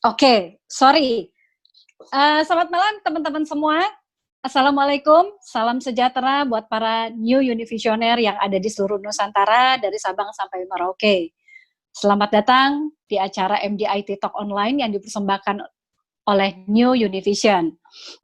Oke, sorry. Selamat malam teman-teman semua. Assalamualaikum, salam sejahtera buat para new Univisioner yang ada di seluruh Nusantara dari Sabang sampai Merauke. Selamat datang di acara MDIT Talk Online yang dipersembahkan oleh New Univision.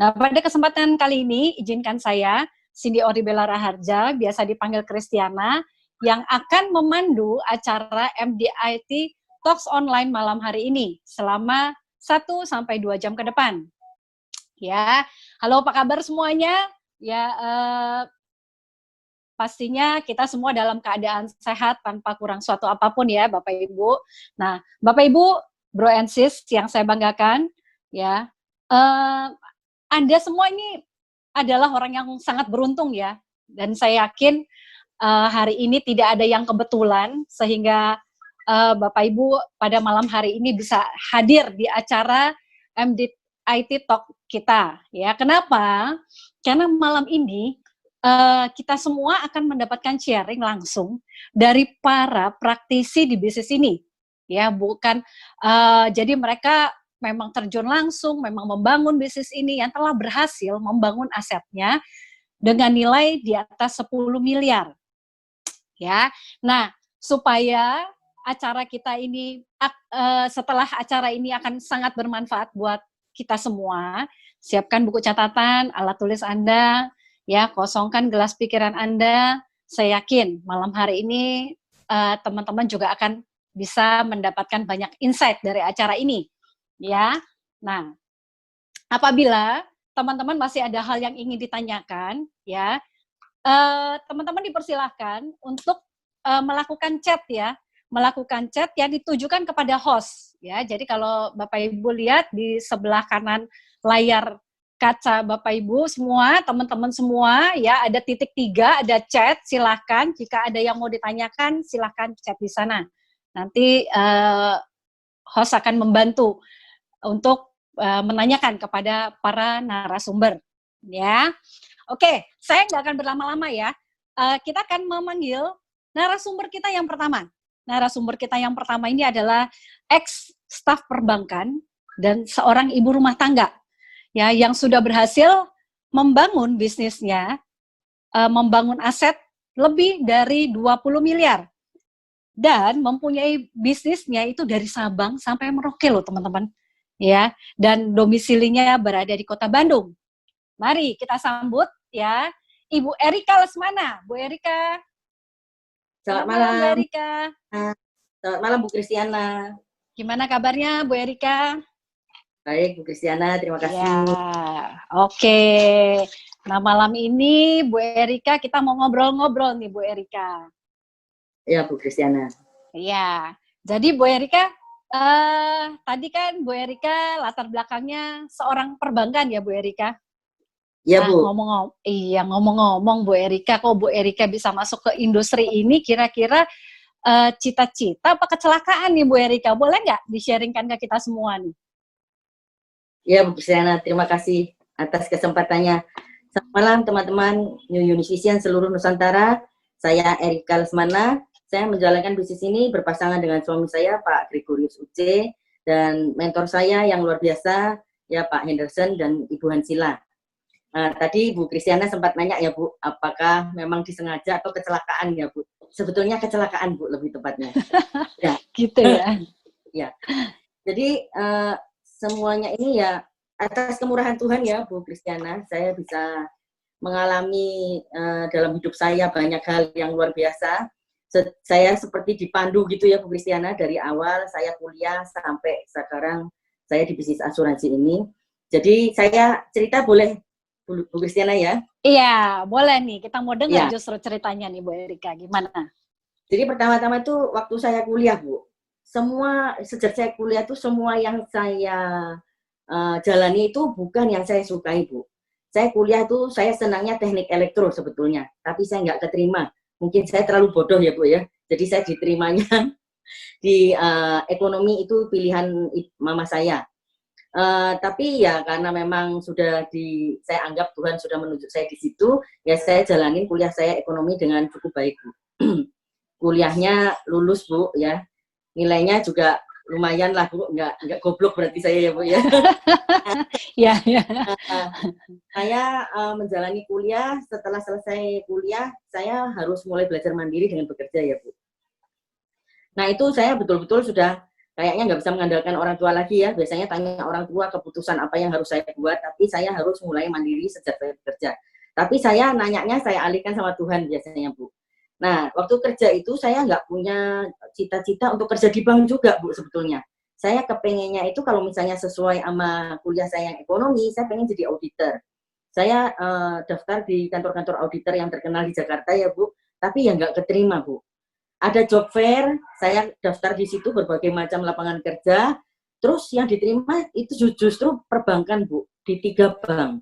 Nah, pada kesempatan kali ini, izinkan saya, Cindy Oribela Raharja, biasa dipanggil Kristiana, yang akan memandu acara MDIT Talks Online malam hari ini selama 1-2 jam ke depan. Ya, halo apa kabar semuanya? Ya, pastinya kita semua dalam keadaan sehat tanpa kurang suatu apapun ya, Bapak Ibu. Nah, Bapak Ibu, Bro and Sis yang saya banggakan, ya, Anda semua ini adalah orang yang sangat beruntung ya, dan saya yakin hari ini tidak ada yang kebetulan sehingga Bapak Ibu pada malam hari ini bisa hadir di acara MDIT Talk kita. Ya, kenapa? Karena malam ini kita semua akan mendapatkan sharing langsung dari para praktisi di bisnis ini. Ya, bukan jadi mereka memang terjun langsung, memang membangun bisnis ini yang telah berhasil membangun asetnya dengan nilai di atas 10 miliar. Ya, nah supaya acara kita ini setelah acara ini akan sangat bermanfaat buat kita semua, siapkan buku catatan, alat tulis Anda, ya, kosongkan gelas pikiran Anda. Saya yakin malam hari ini teman-teman juga akan bisa mendapatkan banyak insight dari acara ini, ya. Nah, apabila teman-teman masih ada hal yang ingin ditanyakan, ya, teman-teman dipersilahkan untuk melakukan chat ya, melakukan chat yang ditujukan kepada host ya. Jadi kalau Bapak Ibu lihat di sebelah kanan layar kaca Bapak Ibu semua, teman-teman semua ya, ada titik 3, ada chat, silahkan jika ada yang mau ditanyakan silahkan chat di sana. Nanti host akan membantu untuk menanyakan kepada para narasumber ya. Oke, saya nggak akan berlama-lama ya. Kita akan memanggil narasumber kita yang pertama. Narasumber kita yang pertama ini adalah ex-staf perbankan dan seorang ibu rumah tangga, ya, yang sudah berhasil membangun bisnisnya, membangun aset lebih dari 20 miliar. Dan mempunyai bisnisnya itu dari Sabang sampai Merauke loh teman-teman. Ya, dan domisilinya berada di Kota Bandung. Mari kita sambut ya Ibu Erika Lesmana. Bu Erika. Selamat malam Bu Erika. Selamat malam Bu Kristiana. Gimana kabarnya Bu Erika? Baik Bu Kristiana, terima kasih. Ya, oke. Nah malam ini Bu Erika kita mau ngobrol-ngobrol nih Bu Erika. Ya Bu Kristiana. Iya. Jadi Bu Erika, tadi kan Bu Erika latar belakangnya seorang perbankan ya Bu Erika? Iya Bu. Ngomong-ngomong Bu Erika, kok Bu Erika bisa masuk ke industri ini, kira-kira cita-cita apa kecelakaan nih Bu Erika? Boleh nggak di-sharingkan ke kita semua nih? Iya Bu Kristiana, terima kasih atas kesempatannya. Selamat malam teman-teman New Univision seluruh Nusantara. Saya Erika Lesmana. Saya menjalankan bisnis ini berpasangan dengan suami saya Pak Gregorius Uce dan mentor saya yang luar biasa ya Pak Henderson dan Ibu Hansila. Tadi Bu Kristiana sempat nanya ya Bu, apakah memang disengaja atau kecelakaan ya Bu? Sebetulnya kecelakaan Bu, lebih tepatnya. Ya. Gitu ya. Ya. Jadi semuanya ini ya atas kemurahan Tuhan ya Bu Kristiana, saya bisa mengalami dalam hidup saya banyak hal yang luar biasa. Saya seperti dipandu gitu ya Bu Kristiana, dari awal saya kuliah sampai sekarang saya di bisnis asuransi ini. Jadi saya cerita boleh Bu Kristiana ya? Iya, boleh nih. Kita mau dengar ya. Justru ceritanya nih Bu Erika, gimana? Jadi pertama-tama itu waktu saya kuliah Bu, sejak saya kuliah itu semua yang saya jalani itu bukan yang saya sukai Bu. Saya kuliah itu saya senangnya teknik elektro sebetulnya, tapi saya nggak keterima. Mungkin saya terlalu bodoh ya Bu ya, jadi saya diterimanya di ekonomi, itu pilihan mama saya. Tapi ya karena memang sudah saya anggap Tuhan sudah menunjuk saya di situ, ya saya jalanin kuliah saya ekonomi dengan cukup baik Bu. Kuliahnya lulus Bu ya, nilainya juga lumayan lah Bu, nggak goblok berarti saya ya Bu ya. Ya, ya. Saya menjalani kuliah, setelah selesai kuliah, saya harus mulai belajar mandiri dengan bekerja ya Bu. Nah itu saya betul-betul sudah kayaknya nggak bisa mengandalkan orang tua lagi ya. Biasanya tanya orang tua keputusan apa yang harus saya buat, tapi saya harus mulai mandiri sejak saya bekerja. Tapi saya nanyanya saya alihkan sama Tuhan biasanya Bu. Nah waktu kerja itu saya nggak punya cita-cita untuk kerja di bank juga Bu sebetulnya. Saya kepengennya itu kalau misalnya sesuai sama kuliah saya yang ekonomi, saya pengen jadi auditor. Saya daftar di kantor-kantor auditor yang terkenal di Jakarta ya Bu, tapi ya nggak keterima Bu. Ada job fair, saya daftar di situ berbagai macam lapangan kerja, terus yang diterima itu justru perbankan Bu, di 3 bank.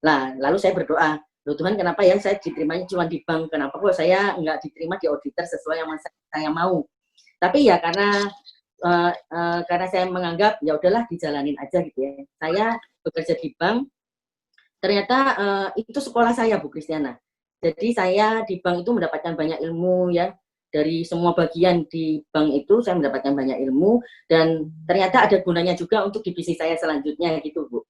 Nah, lalu saya berdoa, loh Tuhan kenapa ya saya diterimanya cuma di bank, kenapa kok saya nggak diterima di auditor sesuai yang saya mau. Tapi ya karena saya menganggap ya udahlah dijalanin aja gitu ya. Saya bekerja di bank, ternyata itu sekolah saya Bu Kristiana. Jadi saya di bank itu mendapatkan banyak ilmu ya, dari semua bagian di bank itu saya mendapatkan banyak ilmu dan ternyata ada gunanya juga untuk di bisnis saya selanjutnya gitu Bu.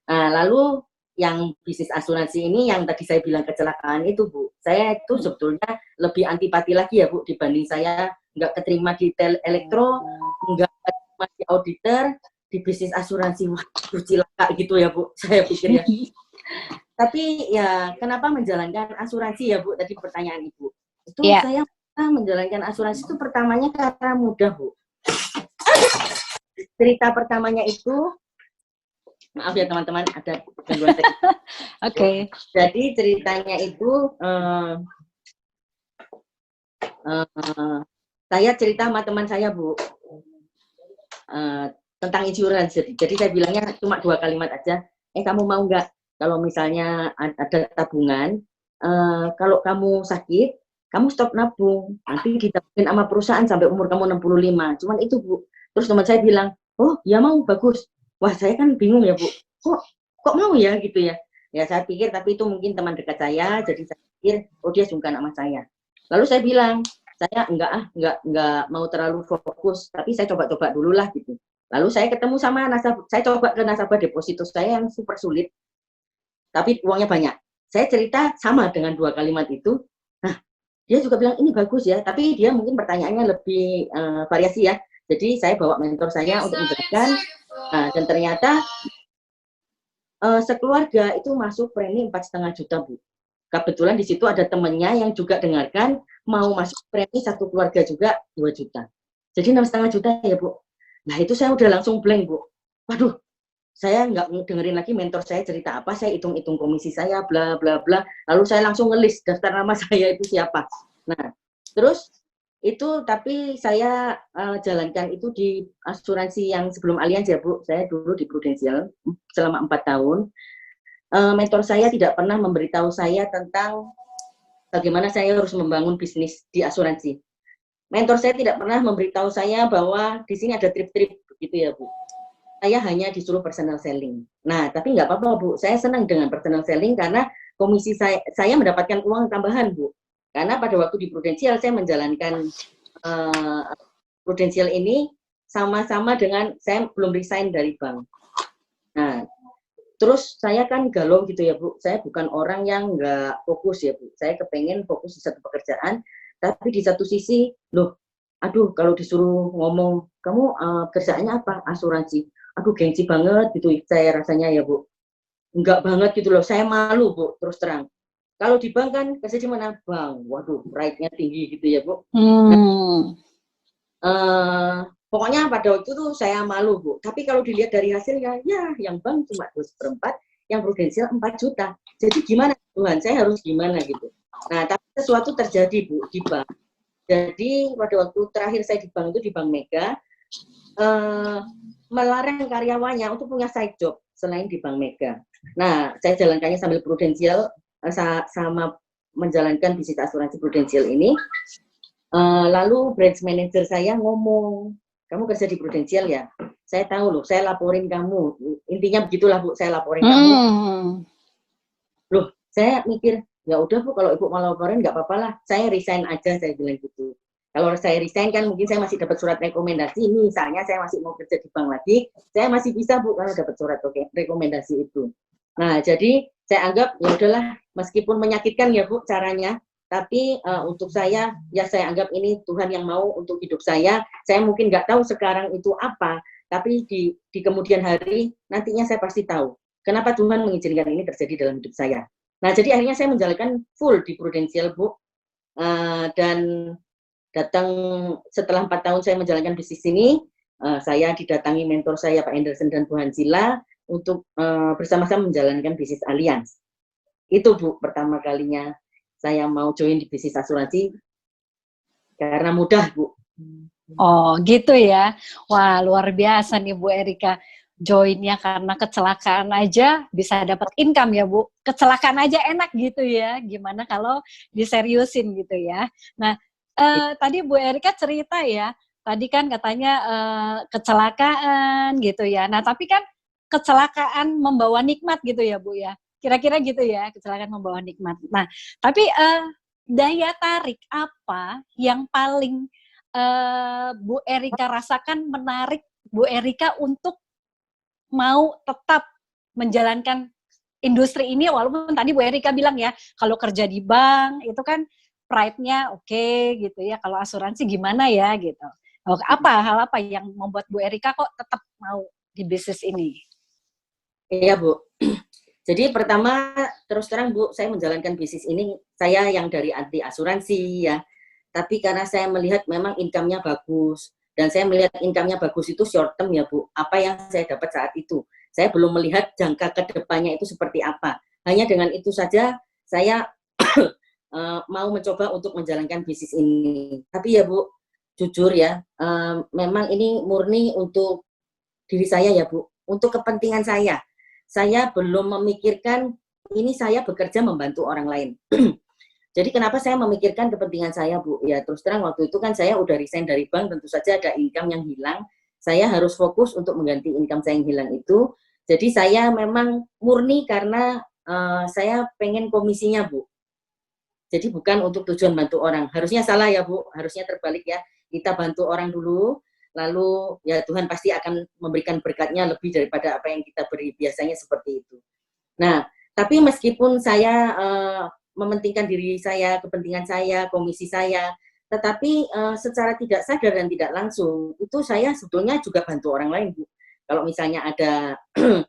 Nah, lalu yang bisnis asuransi ini yang tadi saya bilang kecelakaan itu Bu, saya itu sebetulnya lebih antipati lagi ya Bu dibanding saya nggak keterima di elektro, nggak keterima di auditor, di bisnis asuransi, wah cilaka gitu ya Bu, saya pikir ya. Tapi ya kenapa menjalankan asuransi ya Bu, tadi pertanyaan Ibu. Itu saya menjalankan asuransi itu pertamanya karena mudah Bu. Cerita pertamanya itu, maaf ya teman-teman ada gangguan teknis. Oke. Jadi ceritanya itu saya cerita sama teman saya Bu tentang insurance. Jadi saya bilangnya cuma 2 kalimat aja. Kamu mau nggak kalau misalnya ada tabungan, kalau kamu sakit kamu stop nabung, nanti ditabungin sama perusahaan sampai umur kamu 65. Cuman itu Bu. Terus teman saya bilang, oh ya mau, bagus. Wah saya kan bingung ya Bu, kok mau ya gitu ya. Ya saya pikir, tapi itu mungkin teman dekat saya, jadi saya pikir, oh dia sungkan sama saya. Lalu saya bilang, saya enggak mau terlalu fokus, tapi saya coba-coba dulu lah gitu. Lalu saya ketemu sama nasabah, saya coba ke nasabah deposito saya yang super sulit, tapi uangnya banyak. Saya cerita sama dengan 2 kalimat itu, nah dia juga bilang ini bagus ya, tapi dia mungkin pertanyaannya lebih variasi ya. Jadi saya bawa mentor saya untuk menjelaskan, dan ternyata sekeluarga itu masuk premi 4,5 juta Bu. Kebetulan di situ ada temennya yang juga dengarkan, mau masuk premi satu keluarga juga 2 juta. Jadi 6,5 juta ya Bu. Nah itu saya udah langsung blank Bu. Waduh, saya nggak dengerin lagi mentor saya cerita apa, saya hitung-hitung komisi saya, bla bla bla. Lalu saya langsung ngelis daftar nama saya itu siapa. Nah, terus itu tapi saya jalankan itu di asuransi yang sebelum Allianz ya Bu. Saya dulu di Prudential selama 4 tahun. Mentor saya tidak pernah memberitahu saya tentang bagaimana saya harus membangun bisnis di asuransi. Mentor saya tidak pernah memberitahu saya bahwa di sini ada trip-trip begitu ya Bu. Saya hanya disuruh personal selling. Nah, tapi nggak apa-apa Bu, saya senang dengan personal selling karena komisi saya mendapatkan uang tambahan Bu. Karena pada waktu di Prudential saya menjalankan Prudential ini sama-sama dengan saya belum resign dari bank. Nah, terus saya kan galau gitu ya Bu, saya bukan orang yang nggak fokus ya Bu. Saya kepengen fokus di satu pekerjaan, tapi di satu sisi, loh, aduh kalau disuruh ngomong, kamu kerjaannya apa? Asuransi. Aduh gengsi banget gitu saya rasanya ya Bu. Enggak banget gitu loh, saya malu Bu, terus terang. Kalau di bank kan kerja di mana? Bank, waduh pride-nya tinggi gitu ya Bu. Pokoknya pada waktu itu saya malu Bu. Tapi kalau dilihat dari hasilnya, ya yang bank cuma 2/4, yang Prudential 4 juta. Jadi gimana Tuhan, saya harus gimana gitu. Nah tapi sesuatu terjadi Bu di bank. Jadi pada waktu terakhir saya di bank itu di Bank Mega, melarang karyawannya untuk punya side job selain di Bank Mega. Nah, saya jalankannya sambil Prudential sama menjalankan bisnis asuransi Prudential ini. Lalu branch manager saya ngomong, kamu kerja di Prudential ya? Saya tahu loh, saya laporin kamu. Intinya begitulah Bu, saya laporin kamu. Loh, saya mikir, ya udah Bu, kalau Ibu mau laporin nggak apa-apa lah, saya resign aja, saya bilang gitu. Kalau saya resign kan mungkin saya masih dapat surat rekomendasi, misalnya saya masih mau kerja di bank lagi, saya masih bisa Bu karena dapat surat rekomendasi itu. Nah, jadi saya anggap ya udahlah, meskipun menyakitkan ya Bu caranya, tapi untuk saya, ya saya anggap ini Tuhan yang mau untuk hidup saya. Saya mungkin nggak tahu sekarang itu apa, tapi di kemudian hari nantinya saya pasti tahu kenapa Tuhan mengizinkan ini terjadi dalam hidup saya. Nah, jadi akhirnya saya menjalankan full di Prudential Bu, dan datang setelah 4 tahun saya menjalankan bisnis ini, saya didatangi mentor saya Pak Henderson dan Bu Hansila untuk bersama-sama menjalankan bisnis Allianz. Itu Bu, pertama kalinya saya mau join di bisnis asuransi karena mudah Bu. Oh gitu ya. Wah luar biasa nih Bu Erika. Joinnya karena kecelakaan aja bisa dapat income ya Bu. Kecelakaan aja enak gitu ya. Gimana kalau diseriusin gitu ya. Nah tadi Bu Erika cerita ya. Tadi kan katanya kecelakaan gitu ya. Nah tapi kan kecelakaan membawa nikmat gitu ya Bu ya. Kira-kira gitu ya, kecelakaan membawa nikmat. Nah tapi daya tarik apa yang paling Bu Erika rasakan menarik Bu Erika untuk mau tetap menjalankan industri ini, walaupun tadi Bu Erika bilang ya, kalau kerja di bank itu kan pride-nya oke gitu ya, kalau asuransi gimana ya gitu. Hal apa yang membuat Bu Erika kok tetap mau di bisnis ini? Iya Bu. Jadi pertama terus terang Bu, saya menjalankan bisnis ini, saya yang dari anti asuransi ya. Tapi karena saya melihat memang income-nya bagus, dan saya melihat income-nya bagus itu short term ya Bu, apa yang saya dapat saat itu. Saya belum melihat jangka ke depannya itu seperti apa. Hanya dengan itu saja saya mau mencoba untuk menjalankan bisnis ini. Tapi ya Bu, jujur ya, memang ini murni untuk diri saya ya Bu, untuk kepentingan saya. Saya belum memikirkan ini saya bekerja membantu orang lain. Jadi kenapa saya memikirkan kepentingan saya, Bu? Ya terus terang waktu itu kan saya udah resign dari bank, tentu saja ada income yang hilang. Saya harus fokus untuk mengganti income saya yang hilang itu. Jadi saya memang murni karena saya pengen komisinya, Bu. Jadi bukan untuk tujuan bantu orang. Harusnya salah ya, Bu. Harusnya terbalik ya. Kita bantu orang dulu, lalu ya Tuhan pasti akan memberikan berkatnya lebih daripada apa yang kita beri. Biasanya seperti itu. Nah, tapi meskipun saya mementingkan diri saya, kepentingan saya, komisi saya, tetapi secara tidak sadar dan tidak langsung, itu saya sebetulnya juga bantu orang lain, Bu. Kalau misalnya ada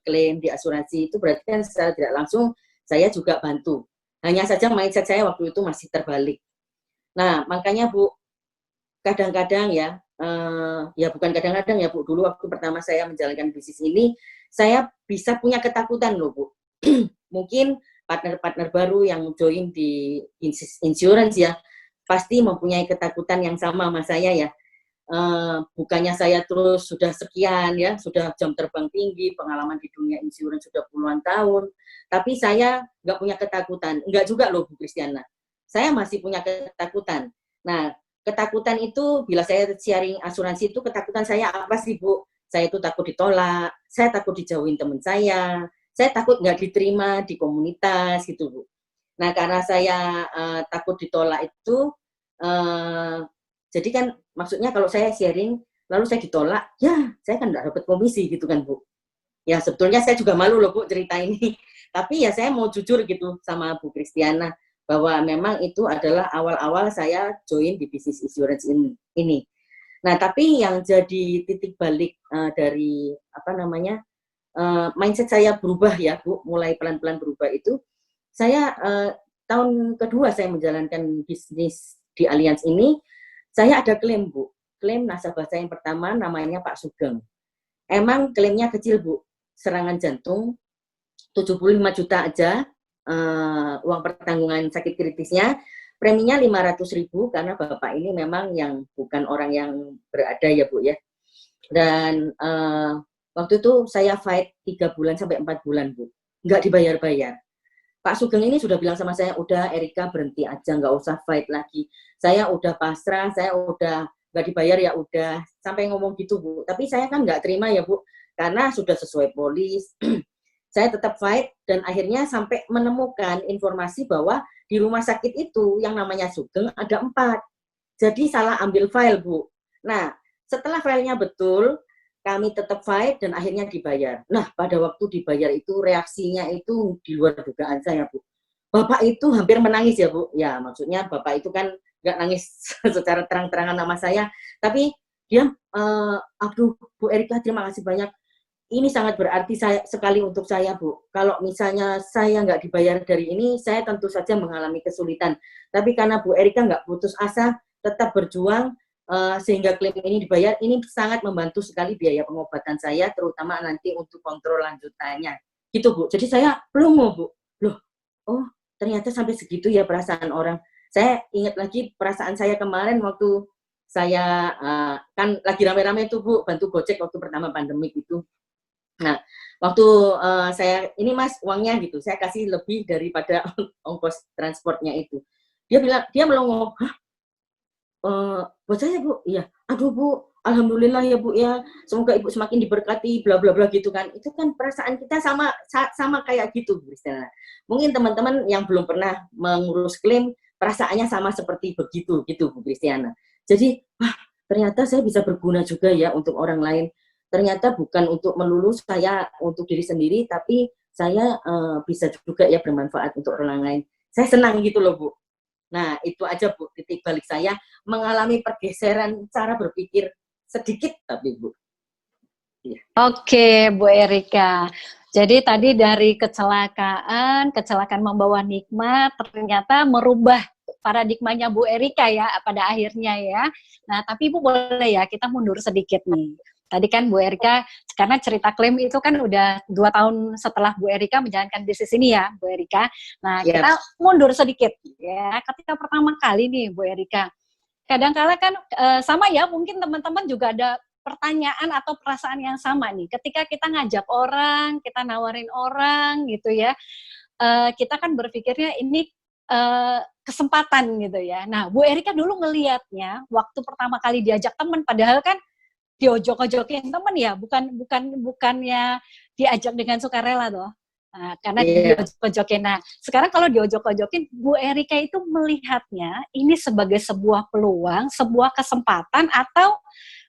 klaim di asuransi, itu berarti kan secara tidak langsung saya juga bantu. Hanya saja mindset saya waktu itu masih terbalik. Nah, makanya Bu, kadang-kadang ya, ya bukan kadang-kadang ya Bu, dulu waktu pertama saya menjalankan bisnis ini, saya bisa punya ketakutan loh Bu. Mungkin partner-partner baru yang join di insurance ya, pasti mempunyai ketakutan yang sama sama saya ya. Bukannya saya terus sudah sekian ya, sudah jam terbang tinggi, pengalaman di dunia insurance sudah puluhan tahun, tapi saya nggak punya ketakutan. Enggak juga loh Bu Kristiana, saya masih punya ketakutan. Nah, ketakutan itu bila saya sharing asuransi itu ketakutan saya apa sih Bu? Saya itu takut ditolak, saya takut dijauhin teman saya takut nggak diterima di komunitas gitu Bu. Nah karena saya takut ditolak itu, jadi kan maksudnya kalau saya sharing lalu saya ditolak, ya saya kan nggak dapat komisi gitu kan Bu. Ya sebetulnya saya juga malu loh Bu cerita ini. Tapi ya saya mau jujur gitu sama Bu Kristiana bahwa memang itu adalah awal-awal saya join di bisnis insurance ini. Nah tapi yang jadi titik balik dari apa namanya mindset saya berubah ya Bu, mulai pelan-pelan berubah itu, saya tahun kedua saya menjalankan bisnis di Allianz ini, saya ada klaim Bu, klaim nasabah saya yang pertama namanya Pak Sugeng. Emang klaimnya kecil Bu, serangan jantung 75 juta aja, uang pertanggungan sakit kritisnya, preminya 500.000 karena Bapak ini memang yang bukan orang yang berada ya Bu ya. Dan waktu itu saya fight 3 bulan sampai 4 bulan, Bu. Nggak dibayar-bayar. Pak Sugeng ini sudah bilang sama saya, udah Erika berhenti aja, nggak usah fight lagi. Saya udah pasrah, saya udah nggak dibayar ya udah. Sampai ngomong gitu, Bu. Tapi saya kan nggak terima ya, Bu. Karena sudah sesuai polis. Saya tetap fight dan akhirnya sampai menemukan informasi bahwa di rumah sakit itu yang namanya Sugeng ada 4. jadi salah ambil file, Bu. Nah, setelah filenya betul, kami tetap fight dan akhirnya dibayar. Nah, pada waktu dibayar itu reaksinya itu di luar dugaan saya, Bu. Bapak itu hampir menangis ya, Bu. Ya, maksudnya Bapak itu kan nggak nangis secara terang-terangan sama saya, tapi dia, aduh, Bu Erika, terima kasih banyak. Ini sangat berarti sekali untuk saya, Bu. Kalau misalnya saya nggak dibayar dari ini, saya tentu saja mengalami kesulitan. Tapi karena Bu Erika nggak putus asa, tetap berjuang, sehingga klaim ini dibayar, ini sangat membantu sekali biaya pengobatan saya, terutama nanti untuk kontrol lanjutannya. Gitu, Bu. Jadi saya belum mau, Bu. Loh, oh ternyata sampai segitu ya perasaan orang. Saya ingat lagi perasaan saya kemarin waktu saya kan lagi rame-rame tuh, Bu, bantu Gojek waktu pertama pandemik itu. Nah, waktu saya, ini Mas uangnya gitu, saya kasih lebih daripada ongkos transportnya itu. Dia bilang, dia melongo, hah? Buat saya, Bu? Iya. Aduh, Bu, alhamdulillah ya, Bu, ya. Semoga Ibu semakin diberkati, bla bla bla gitu kan. Itu kan perasaan kita sama kayak gitu, Bu Kristina. Mungkin teman-teman yang belum pernah mengurus klaim, perasaannya sama seperti begitu, gitu, Bu Kristiana. Jadi, wah, ternyata saya bisa berguna juga ya untuk orang lain. Ternyata bukan untuk melulu saya untuk diri sendiri, tapi saya bisa juga ya bermanfaat untuk orang lain. Saya senang gitu loh, Bu. Nah, itu aja, Bu, titik balik saya mengalami pergeseran cara berpikir sedikit tapi, Bu. Iya. Oke, Bu Erika. Jadi tadi dari kecelakaan membawa nikmat, ternyata merubah paradigmanya Bu Erika ya pada akhirnya ya. Nah, tapi Ibu boleh ya kita mundur sedikit nih. Tadi kan Bu Erika, karena cerita klaim itu kan udah 2 tahun setelah Bu Erika menjalankan bisnis ini ya, Bu Erika. Nah, kita mundur sedikit ya. Ketika pertama kali nih Bu Erika, kadang-kala kan sama ya, mungkin teman-teman juga ada pertanyaan atau perasaan yang sama nih. Ketika kita ngajak orang, kita nawarin orang gitu ya, kita kan berpikirnya ini kesempatan gitu ya. Nah, Bu Erika dulu ngelihatnya waktu pertama kali diajak teman, padahal kan diojok-ojokin teman ya, bukannya diajak dengan sukarela loh. Nah, karena diojok-ojokin. Nah, sekarang kalau diojok-ojokin, Bu Erika itu melihatnya ini sebagai sebuah peluang, sebuah kesempatan, atau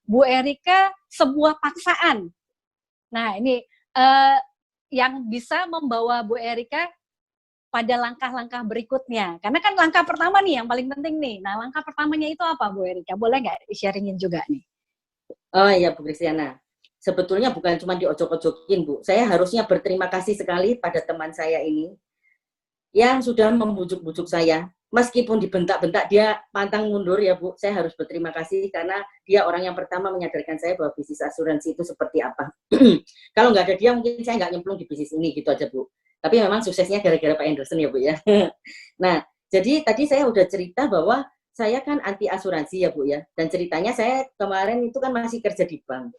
Bu Erika sebuah paksaan. Nah, ini yang bisa membawa Bu Erika pada langkah-langkah berikutnya. Karena kan langkah pertama nih yang paling penting nih. Nah, langkah pertamanya itu apa, Bu Erika? Boleh nggak sharingin juga nih? Oh iya, Bu Kristiana. Sebetulnya bukan cuma diojok-ojokin, Bu. Saya harusnya berterima kasih sekali pada teman saya ini yang sudah membujuk-bujuk saya. Meskipun dibentak-bentak, dia pantang mundur ya, Bu. Saya harus berterima kasih karena dia orang yang pertama menyadarkan saya bahwa bisnis asuransi itu seperti apa. Kalau nggak ada dia, mungkin saya nggak nyemplung di bisnis ini, gitu aja, Bu. Tapi memang suksesnya gara-gara Pak Anderson ya, Bu ya. Nah, jadi tadi saya udah cerita bahwa saya kan anti asuransi ya, Bu ya. Dan ceritanya saya kemarin itu kan masih kerja di bank.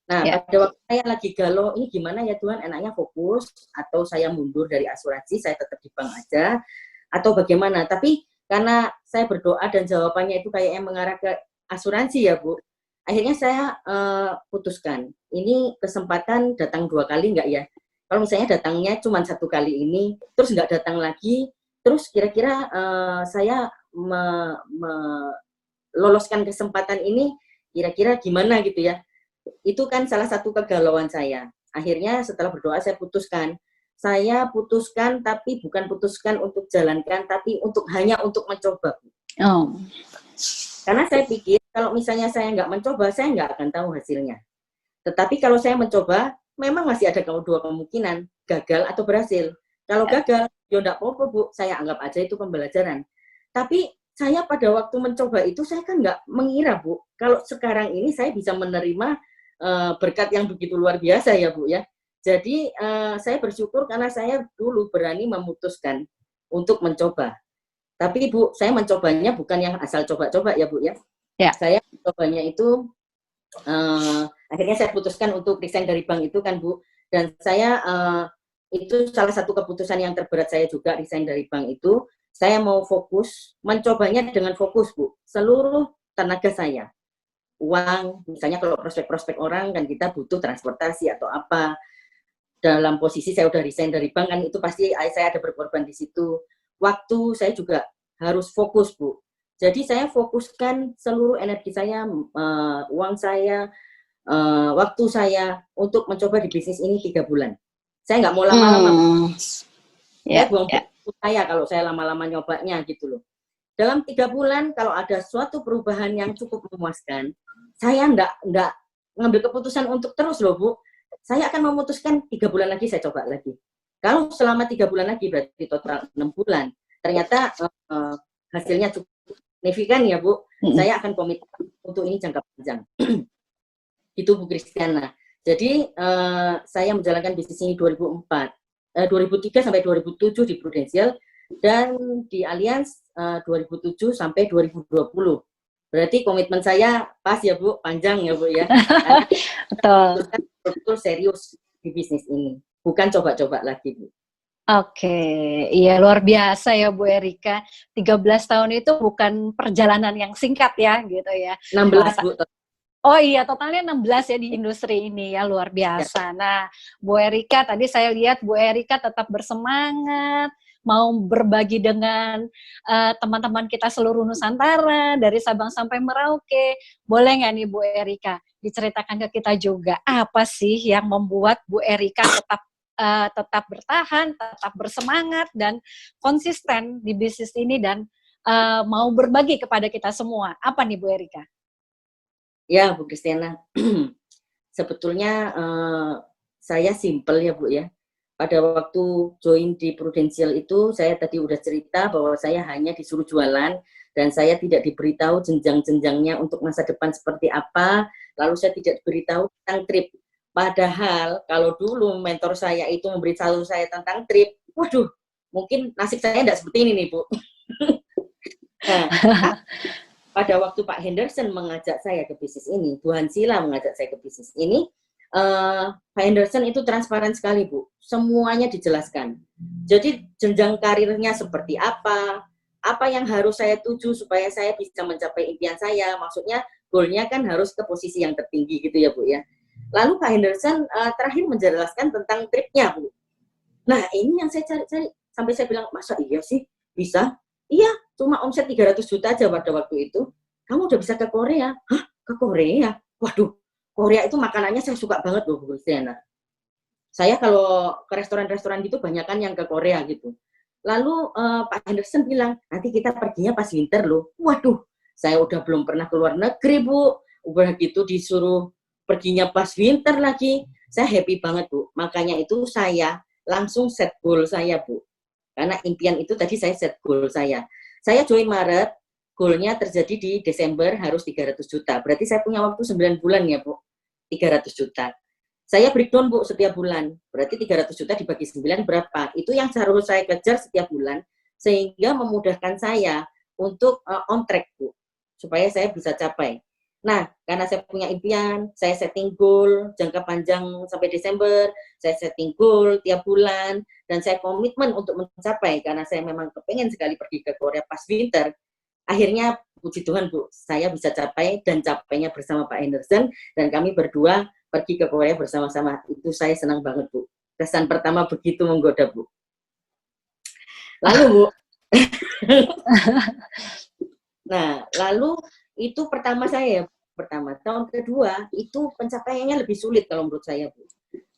Nah, pada waktu saya lagi galau, ini gimana ya Tuhan, enaknya fokus atau saya mundur dari asuransi, saya tetap di bank aja, atau bagaimana. Tapi karena saya berdoa dan jawabannya itu kayaknya mengarah ke asuransi ya, Bu. Akhirnya saya putuskan, ini kesempatan datang 2 kali nggak ya? Kalau misalnya datangnya cuma 1 kali ini, terus nggak datang lagi, terus kira-kira saya meloloskan kesempatan ini kira-kira gimana gitu ya. Itu kan salah satu kegalauan saya. Akhirnya setelah berdoa saya putuskan tapi bukan putuskan untuk jalankan, tapi hanya untuk mencoba. Oh. Karena saya pikir kalau misalnya saya nggak mencoba, saya nggak akan tahu hasilnya. Tetapi kalau saya mencoba, memang masih ada 2 kemungkinan, gagal atau berhasil. Kalau gagal, ya nggak apa-apa, Bu, saya anggap aja itu pembelajaran. Tapi saya pada waktu mencoba itu, saya kan nggak mengira, Bu, kalau sekarang ini saya bisa menerima berkat yang begitu luar biasa ya, Bu ya. Jadi saya bersyukur karena saya dulu berani memutuskan untuk mencoba. Tapi Bu, saya mencobanya bukan yang asal coba-coba ya, Bu ya. Saya mencobanya itu akhirnya saya putuskan untuk resign dari bank itu kan, Bu. Dan saya itu salah satu keputusan yang terberat saya juga, resign dari bank itu. Saya mau fokus, mencobanya dengan fokus, Bu. Seluruh tenaga saya. Uang, misalnya kalau prospek-prospek orang kan kita butuh transportasi atau apa. Dalam posisi saya udah resign dari bank kan itu pasti saya ada berkorban di situ. Waktu saya juga harus fokus, Bu. Jadi saya fokuskan seluruh energi saya, uang saya, waktu saya untuk mencoba di bisnis ini 3 bulan. Saya nggak mau lama-lama. Saya buang waktu saya kalau saya lama-lama nyobanya gitu loh. Dalam 3 bulan kalau ada suatu perubahan yang cukup memuaskan, saya nggak ngambil keputusan untuk terus loh Bu. Saya akan memutuskan 3 bulan lagi saya coba lagi. Kalau selama 3 bulan lagi berarti total 6 bulan. Ternyata hasilnya cukup signifikan ya Bu. Saya akan komitmen untuk ini jangka panjang. Itu Bu Kristiana. Jadi saya menjalankan bisnis ini 2003 sampai 2007 di Prudential dan di Allianz 2007 sampai 2020. Berarti komitmen saya pas ya Bu, panjang ya Bu ya. Betul serius di bisnis ini, bukan coba-coba lagi Bu. Oke, iya luar biasa ya Bu Erika. 13 tahun itu bukan perjalanan yang singkat ya gitu ya. 16 Bu. Oh iya, totalnya 16 ya di industri ini ya, luar biasa. Nah, Bu Erika, tadi saya lihat Bu Erika tetap bersemangat, mau berbagi dengan teman-teman kita seluruh Nusantara, dari Sabang sampai Merauke. Boleh nggak nih Bu Erika, diceritakan ke kita juga, apa sih yang membuat Bu Erika tetap bertahan, tetap bersemangat, dan konsisten di bisnis ini, dan mau berbagi kepada kita semua. Apa nih Bu Erika? Ya Bu Kristiana, sebetulnya saya simple ya Bu ya. Pada waktu join di Prudential itu, saya tadi udah cerita bahwa saya hanya disuruh jualan, dan saya tidak diberitahu jenjang-jenjangnya untuk masa depan seperti apa, lalu saya tidak diberitahu tentang trip. Padahal kalau dulu mentor saya itu memberitahu saya tentang trip, waduh, mungkin nasib saya tidak seperti ini nih Bu. Nah, pada waktu Pak Henderson mengajak saya ke bisnis ini, Bu Hansila mengajak saya ke bisnis ini, Pak Henderson itu transparan sekali Bu, semuanya dijelaskan. Jadi jenjang karirnya seperti apa yang harus saya tuju supaya saya bisa mencapai impian saya, maksudnya goalnya kan harus ke posisi yang tertinggi gitu ya Bu ya. Lalu Pak Henderson terakhir menjelaskan tentang tripnya Bu. Nah ini yang saya cari-cari, sampai saya bilang, masa iya sih bisa? Iya, cuma omset 300 juta aja pada waktu itu. Kamu udah bisa ke Korea? Hah? Ke Korea? Waduh, Korea itu makanannya saya suka banget loh Bu Kristiana. Saya kalau ke restoran-restoran gitu banyak kan yang ke Korea gitu. Lalu Pak Henderson bilang, nanti kita perginya pas winter loh. Waduh, saya udah belum pernah keluar negeri Bu. Udah gitu disuruh perginya pas winter lagi. Saya happy banget Bu. Makanya itu saya langsung set goal saya Bu. Karena impian itu tadi saya set goal saya. Saya join Maret, goalnya terjadi di Desember harus 300 juta. Berarti saya punya waktu 9 bulan ya Bu, 300 juta. Saya breakdown Bu setiap bulan. Berarti 300 juta dibagi 9 berapa? Itu yang harus saya kejar setiap bulan, sehingga memudahkan saya untuk on track Bu, supaya saya bisa capai. Nah, karena saya punya impian, saya setting goal jangka panjang sampai Desember, saya setting goal tiap bulan, dan saya komitmen untuk mencapai, karena saya memang kepengen sekali pergi ke Korea pas winter. Akhirnya, puji Tuhan Bu, saya bisa capai, dan capainya bersama Pak Henderson, dan kami berdua pergi ke Korea bersama-sama. Itu saya senang banget Bu. Kesan pertama begitu menggoda Bu. Lalu Bu, nah lalu itu pertama saya ya, pertama. Tahun kedua itu pencapaiannya lebih sulit kalau menurut saya Bu.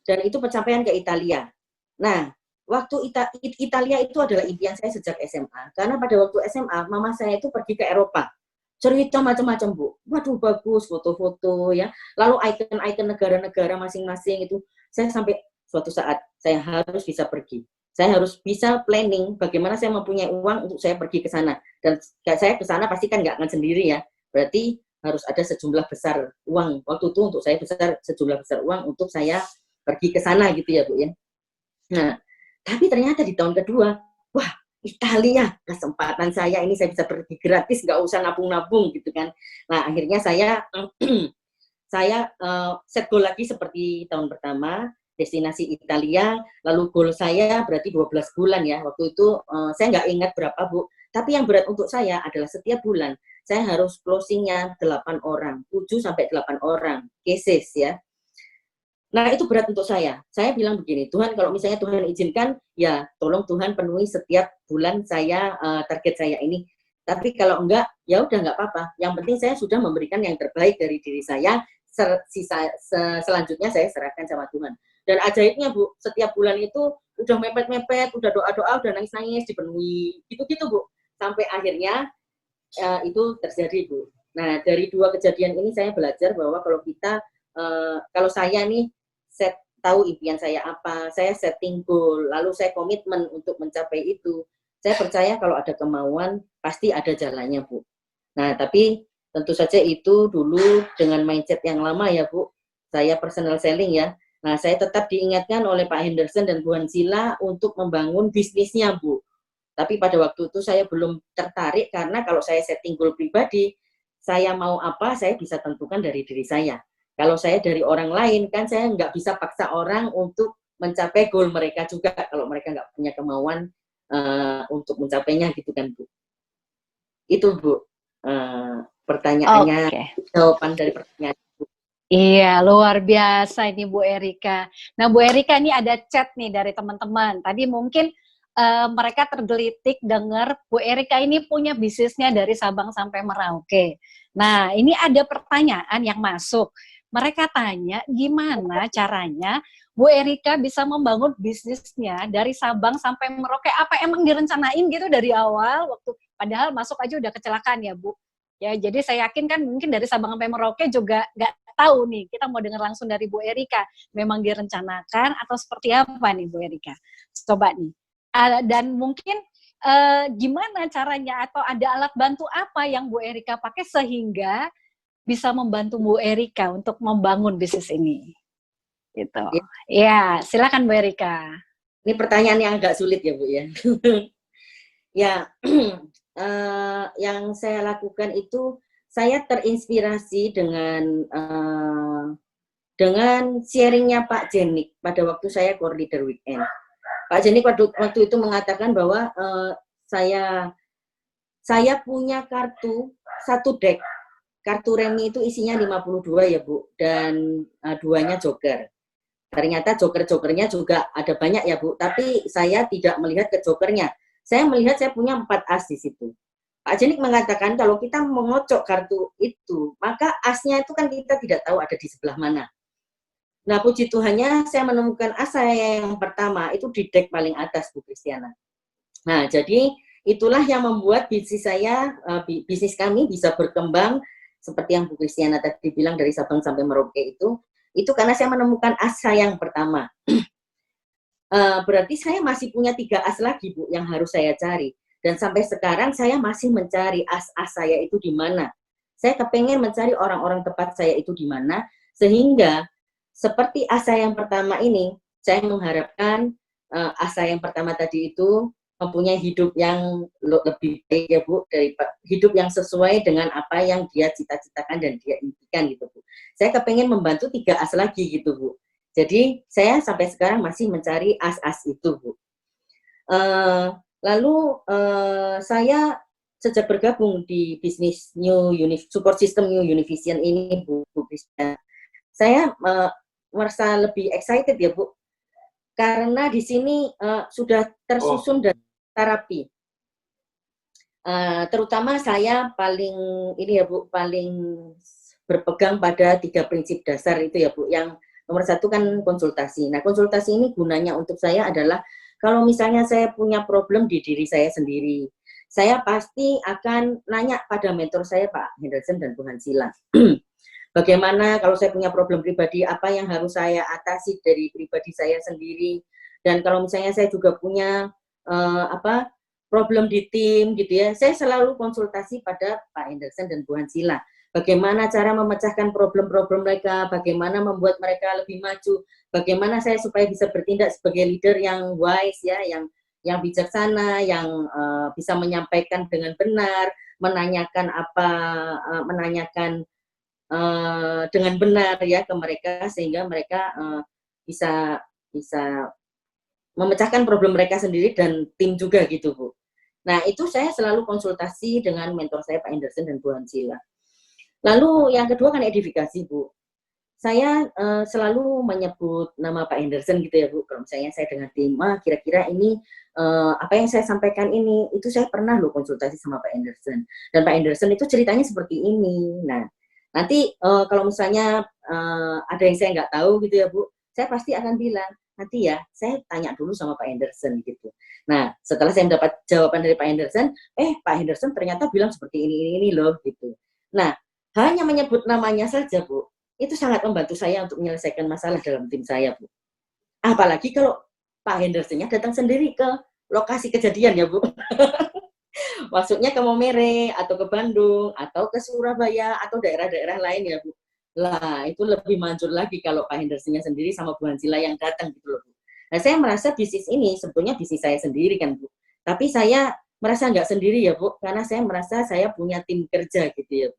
Dan itu pencapaian ke Italia. Nah, waktu Italia itu adalah impian saya sejak SMA. Karena pada waktu SMA, mama saya itu pergi ke Eropa. Cerita macam-macam Bu. Waduh bagus, foto-foto ya. Lalu icon-icon negara-negara masing-masing itu. Saya sampai suatu saat, saya harus bisa pergi. Saya harus bisa planning bagaimana saya mempunyai uang untuk saya pergi ke sana. Dan saya ke sana pasti kan nggak akan sendiri ya. Berarti harus ada sejumlah besar uang. Waktu itu untuk saya sejumlah besar uang untuk saya pergi ke sana gitu ya Bu ya. Nah, tapi ternyata di tahun kedua, wah Italia, kesempatan saya ini saya bisa pergi gratis, nggak usah nabung-nabung gitu kan. Nah akhirnya saya set goal lagi seperti tahun pertama, destinasi Italia, lalu goal saya berarti 12 bulan ya. Waktu itu saya nggak ingat berapa Bu, tapi yang berat untuk saya adalah setiap bulan saya harus closingnya 8 orang, 7 sampai 8 orang, cases ya. Nah itu berat untuk saya. Saya bilang begini, Tuhan kalau misalnya Tuhan izinkan, ya tolong Tuhan penuhi setiap bulan saya target saya ini. Tapi kalau enggak, ya udah enggak apa-apa. Yang penting saya sudah memberikan yang terbaik dari diri saya. Selanjutnya saya serahkan sama Tuhan. Dan ajaibnya Bu, setiap bulan itu udah mepet-mepet, udah doa-doa, udah nangis-nangis, dipenuhi, gitu-gitu Bu. Sampai akhirnya itu terjadi Bu. Nah, dari 2 kejadian ini saya belajar bahwa kalau kita, kalau saya nih set tahu impian saya apa, saya setting goal, lalu saya komitmen untuk mencapai itu. Saya percaya kalau ada kemauan, pasti ada jalannya, Bu. Nah, tapi tentu saja itu dulu dengan mindset yang lama ya, Bu. Saya personal selling ya. Nah, saya tetap diingatkan oleh Pak Henderson dan Bu Hansila untuk membangun bisnisnya, Bu. Tapi pada waktu itu saya belum tertarik karena kalau saya setting goal pribadi, saya mau apa, saya bisa tentukan dari diri saya. Kalau saya dari orang lain, kan saya nggak bisa paksa orang untuk mencapai goal mereka juga kalau mereka nggak punya kemauan untuk mencapainya gitu kan Bu. Itu Bu pertanyaannya, jawaban dari pertanyaan Bu. Iya, luar biasa ini Bu Erika. Nah Bu Erika ini ada chat nih dari teman-teman. Tadi mungkin mereka tergelitik dengar Bu Erika ini punya bisnisnya dari Sabang sampai Merauke. Nah ini ada pertanyaan yang masuk. Mereka tanya gimana caranya Bu Erika bisa membangun bisnisnya dari Sabang sampai Merauke. Apa emang direncanain gitu dari awal waktu padahal masuk aja udah kecelakaan ya Bu? Ya, jadi saya yakin kan mungkin dari Sabang sampai Merauke juga nggak tahu nih. Kita mau dengar langsung dari Bu Erika. Memang direncanakan atau seperti apa nih Bu Erika? Coba nih. Dan mungkin gimana caranya atau ada alat bantu apa yang Bu Erika pakai sehingga bisa membantu Bu Erika untuk membangun bisnis ini? Gitu. Ya, silakan Bu Erika. Ini pertanyaan yang agak sulit ya Bu ya. Ya, yang saya lakukan itu saya terinspirasi dengan sharingnya Pak Jenik pada waktu saya core leader weekend. Pak Jenik waktu itu mengatakan bahwa saya punya kartu satu deck. Kartu remi itu isinya 52 ya Bu, dan 2-nya joker. Ternyata joker-jokernya juga ada banyak ya Bu, tapi saya tidak melihat ke jokernya. Saya melihat saya punya 4 as di situ. Pak Jenik mengatakan kalau kita mengocok kartu itu, maka asnya itu kan kita tidak tahu ada di sebelah mana. Nah, puji Tuhannya saya menemukan as saya yang pertama itu di deck paling atas Bu Kristiana. Nah, jadi itulah yang membuat bisnis kami bisa berkembang seperti yang Bu Kristiana tadi bilang dari Sabang sampai Merauke itu karena saya menemukan as saya yang pertama. Berarti saya masih punya 3 as lagi Bu yang harus saya cari. Dan sampai sekarang saya masih mencari as-as saya itu di mana. Saya kepengen mencari orang-orang tepat saya itu di mana, sehingga seperti as saya yang pertama ini, saya mengharapkan as saya yang pertama tadi itu mempunyai hidup yang lebih baik ya Bu, dari hidup yang sesuai dengan apa yang dia cita-citakan dan dia impikan gitu Bu. Saya kepengen membantu 3 as lagi gitu Bu. Jadi saya sampai sekarang masih mencari as-as itu Bu. Lalu saya sejak bergabung di bisnis support system New Univision ini Bu Kristina, saya merasa lebih excited ya Bu, karena di sini sudah tersusun dari terapi. Terutama saya paling berpegang pada 3 prinsip dasar itu ya Bu. Yang nomor 1 kan konsultasi. Nah, konsultasi ini gunanya untuk saya adalah kalau misalnya saya punya problem di diri saya sendiri, saya pasti akan nanya pada mentor saya Pak Henderson dan Bu Hansila. Bagaimana kalau saya punya problem pribadi, apa yang harus saya atasi dari pribadi saya sendiri. Dan kalau misalnya saya juga punya problem di tim gitu ya, saya selalu konsultasi pada Pak Henderson dan Bu Hansila. Bagaimana cara memecahkan problem-problem mereka, bagaimana membuat mereka lebih maju, bagaimana saya supaya bisa bertindak sebagai leader yang wise ya, yang bijaksana, yang bisa menyampaikan dengan benar, menanyakan dengan benar ya ke mereka sehingga mereka bisa memecahkan problem mereka sendiri dan tim juga gitu Bu. Nah itu saya selalu konsultasi dengan mentor saya Pak Henderson dan Bu Hansila. Lalu yang kedua kan edifikasi Bu. saya selalu menyebut nama Pak Henderson gitu ya Bu. Kalau misalnya saya dengan tim, kira-kira ini apa yang saya sampaikan ini, itu saya pernah loh konsultasi sama Pak Henderson. Dan Pak Henderson itu ceritanya seperti ini. Nah, nanti kalau misalnya ada yang saya nggak tahu gitu ya Bu, saya pasti akan bilang, nanti ya saya tanya dulu sama Pak Henderson gitu. Nah, setelah saya mendapat jawaban dari Pak Henderson, Pak Henderson ternyata bilang seperti ini loh gitu. Nah, hanya menyebut namanya saja Bu, itu sangat membantu saya untuk menyelesaikan masalah dalam tim saya, Bu. Apalagi kalau Pak Henderson-nya datang sendiri ke lokasi kejadian ya, Bu. Maksudnya ke Momere, atau ke Bandung, atau ke Surabaya, atau daerah-daerah lain ya, Bu. Lah, itu lebih manjur lagi kalau Pak Henderson-nya sendiri sama Bu Hansila yang datang gitu loh, Bu. Nah, saya merasa bisnis ini sebetulnya bisnis saya sendiri kan, Bu. Tapi saya merasa nggak sendiri ya, Bu, karena saya merasa saya punya tim kerja gitu ya, Bu.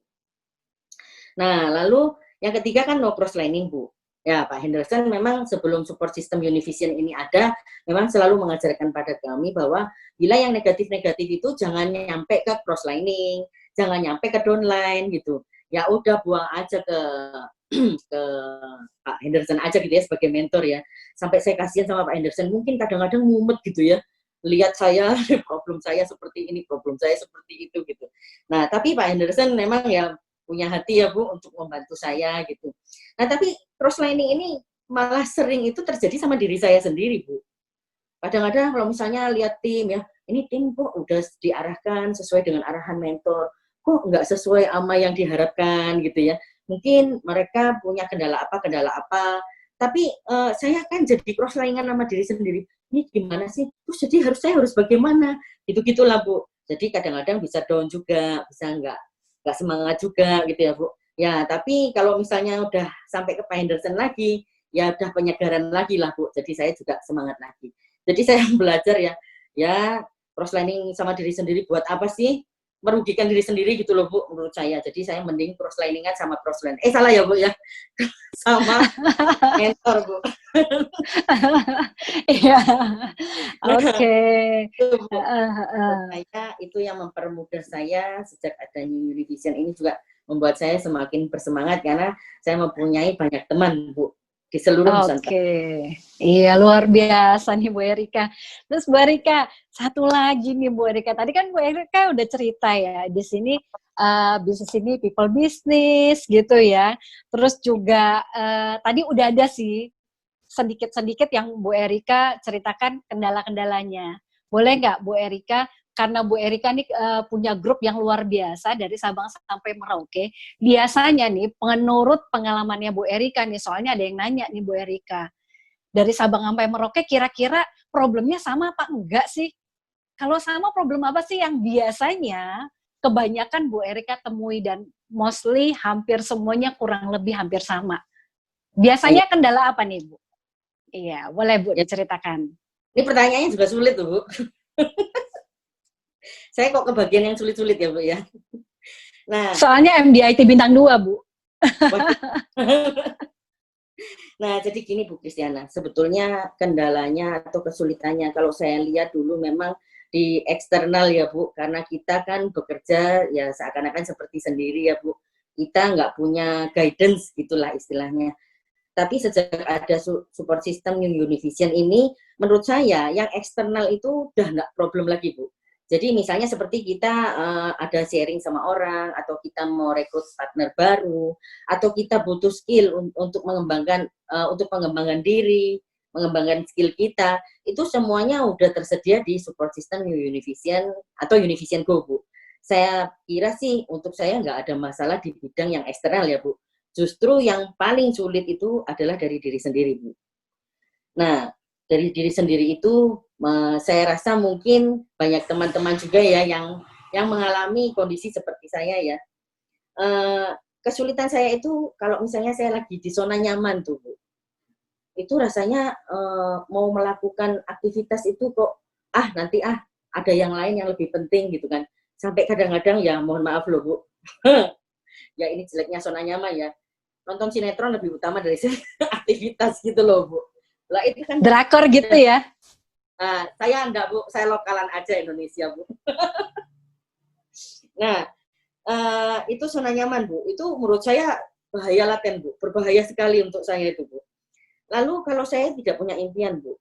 Nah, lalu yang ketiga kan no cross lining, Bu. Ya, Pak Henderson memang sebelum support system Univision ini ada, memang selalu mengajarkan pada kami bahwa bila yang negatif-negatif itu jangan nyampe ke cross lining, jangan nyampe ke downline gitu. Ya udah buang aja ke ke Pak Henderson aja gitu ya sebagai mentor ya. Sampai saya kasihan sama Pak Henderson, mungkin kadang-kadang mumet gitu ya. Lihat saya, problem saya seperti ini, problem saya seperti itu gitu. Nah, tapi Pak Henderson memang ya punya hati ya Bu untuk membantu saya gitu. Nah tapi cross lining ini malah sering itu terjadi sama diri saya sendiri Bu. Kadang-kadang kalau misalnya lihat tim ya, ini tim kok udah diarahkan sesuai dengan arahan mentor, kok nggak sesuai sama yang diharapkan gitu ya. Mungkin mereka punya kendala apa, tapi saya kan jadi cross liningan sama diri sendiri. Ini gimana sih? Terus jadi saya harus bagaimana? Gitu-gitulah Bu. Jadi kadang-kadang bisa down juga, bisa nggak semangat juga gitu ya Bu. Ya tapi kalau misalnya udah sampai ke Pak Henderson lagi, ya udah penyegaran lagi lah Bu. Jadi saya juga semangat lagi. Jadi saya belajar ya cross lining sama diri sendiri buat apa sih? Merugikan diri sendiri gitu loh Bu menurut saya. Jadi saya mending cross liningan sama cross line. Salah ya Bu ya. Sama mentor Bu. Iya. Nah, Oke. itu Bu. Saya itu yang mempermudah saya sejak adanya Univision ini juga membuat saya semakin bersemangat karena saya mempunyai banyak teman Bu di seluruh Nusantara. Oke, iya luar biasa nih Bu Erika. Terus Bu Erika, satu lagi nih Bu Erika. Tadi kan Bu Erika udah cerita ya di sini bisnis ini people business gitu ya. Terus juga tadi udah ada sih sedikit-sedikit yang Bu Erika ceritakan kendala-kendalanya. Boleh nggak Bu Erika, karena Bu Erika nih punya grup yang luar biasa dari Sabang sampai Merauke, biasanya nih menurut pengalamannya Bu Erika nih, soalnya ada yang nanya nih Bu Erika, dari Sabang sampai Merauke kira-kira problemnya sama apa enggak sih? Kalau sama problem apa sih yang biasanya kebanyakan Bu Erika temui dan mostly hampir semuanya kurang lebih hampir sama. Biasanya kendala apa nih Bu? Iya, boleh Bu diceritakan. Ini pertanyaannya juga sulit tuh Bu. Saya kok kebagian yang sulit-sulit ya Bu ya. Nah, soalnya MDIT bintang 2 Bu. Nah, jadi gini Bu Kristiana, sebetulnya kendalanya atau kesulitannya kalau saya lihat dulu memang di eksternal ya Bu, karena kita kan bekerja ya seakan-akan seperti sendiri ya Bu. Kita nggak punya guidance gitulah istilahnya. Tapi sejak ada support system Univision ini, menurut saya yang eksternal itu udah nggak problem lagi Bu. Jadi misalnya seperti kita ada sharing sama orang, atau kita mau rekrut partner baru, atau kita butuh skill untuk mengembangkan diri, mengembangkan skill kita, itu semuanya udah tersedia di support system Univision atau Univision Go Bu. Saya kira sih untuk saya nggak ada masalah di bidang yang eksternal ya Bu. Justru yang paling sulit itu adalah dari diri sendiri Bu. Nah, dari diri sendiri itu saya rasa mungkin banyak teman-teman juga ya yang mengalami kondisi seperti saya ya. Kesulitan saya itu kalau misalnya saya lagi di zona nyaman tuh Bu. Itu rasanya mau melakukan aktivitas itu kok nanti ada yang lain yang lebih penting gitu kan. Sampai kadang-kadang ya mohon maaf loh Bu. Ya ini jeleknya zona nyaman ya. Nonton sinetron lebih utama dari aktivitas gitu loh Bu. Lah itu kan drakor gitu ya. Nah, saya enggak Bu, saya lokalan aja Indonesia Bu. Nah, itu zona nyaman Bu. Itu menurut saya bahaya laten, Bu. Berbahaya sekali untuk saya itu, Bu. Lalu kalau saya tidak punya impian, Bu.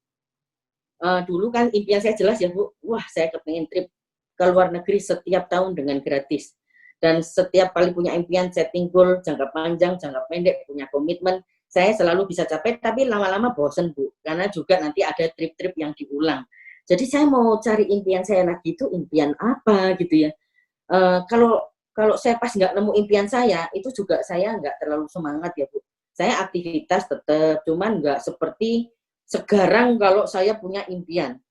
Dulu kan impian saya jelas ya, Bu. Wah, saya kepengen trip ke luar negeri setiap tahun dengan gratis. Dan setiap kali punya impian, setting goal, jangka panjang, jangka pendek, punya komitmen, saya selalu bisa capai, tapi lama-lama bosen, Bu. Karena juga nanti ada trip-trip yang diulang. Jadi saya mau cari impian saya lagi itu impian apa gitu ya. Kalau kalau saya pas nggak nemu impian saya, itu juga saya nggak terlalu semangat ya, Bu. Saya aktivitas tetap, cuman nggak seperti sekarang kalau saya punya impian.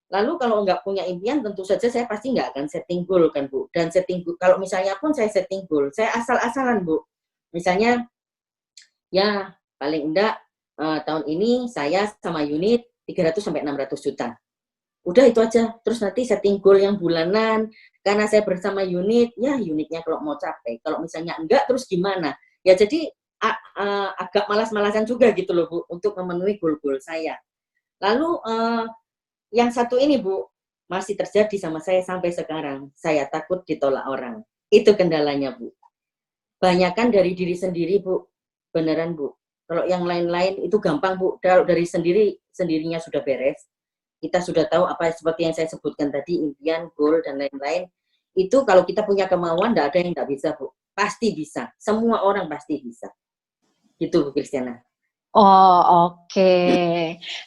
Lalu kalau nggak punya impian, tentu saja saya pasti nggak akan setting goal kan, Bu. Dan setting goal, kalau misalnya pun saya setting goal, saya asal-asalan, Bu. Misalnya, ya paling enggak tahun ini saya sama unit 300 sampai 600 juta. Udah itu aja. Terus nanti setting goal yang bulanan, karena saya bersama unit, ya unitnya kalau mau capai. Kalau misalnya enggak, terus gimana? Ya jadi agak malas-malasan juga gitu loh, Bu, untuk memenuhi goal-goal saya. Lalu yang satu ini, Bu, masih terjadi sama saya sampai sekarang. Saya takut ditolak orang. Itu kendalanya, Bu. Banyakan dari diri sendiri, Bu. Beneran, Bu. Kalau yang lain-lain itu gampang, Bu. Kalau dari sendirinya sudah beres. Kita sudah tahu apa seperti yang saya sebutkan tadi, impian, goal, dan lain-lain. Itu kalau kita punya kemauan, tidak ada yang tidak bisa, Bu. Pasti bisa. Semua orang pasti bisa. Gitu, Bu Kristiana. Oh, oke.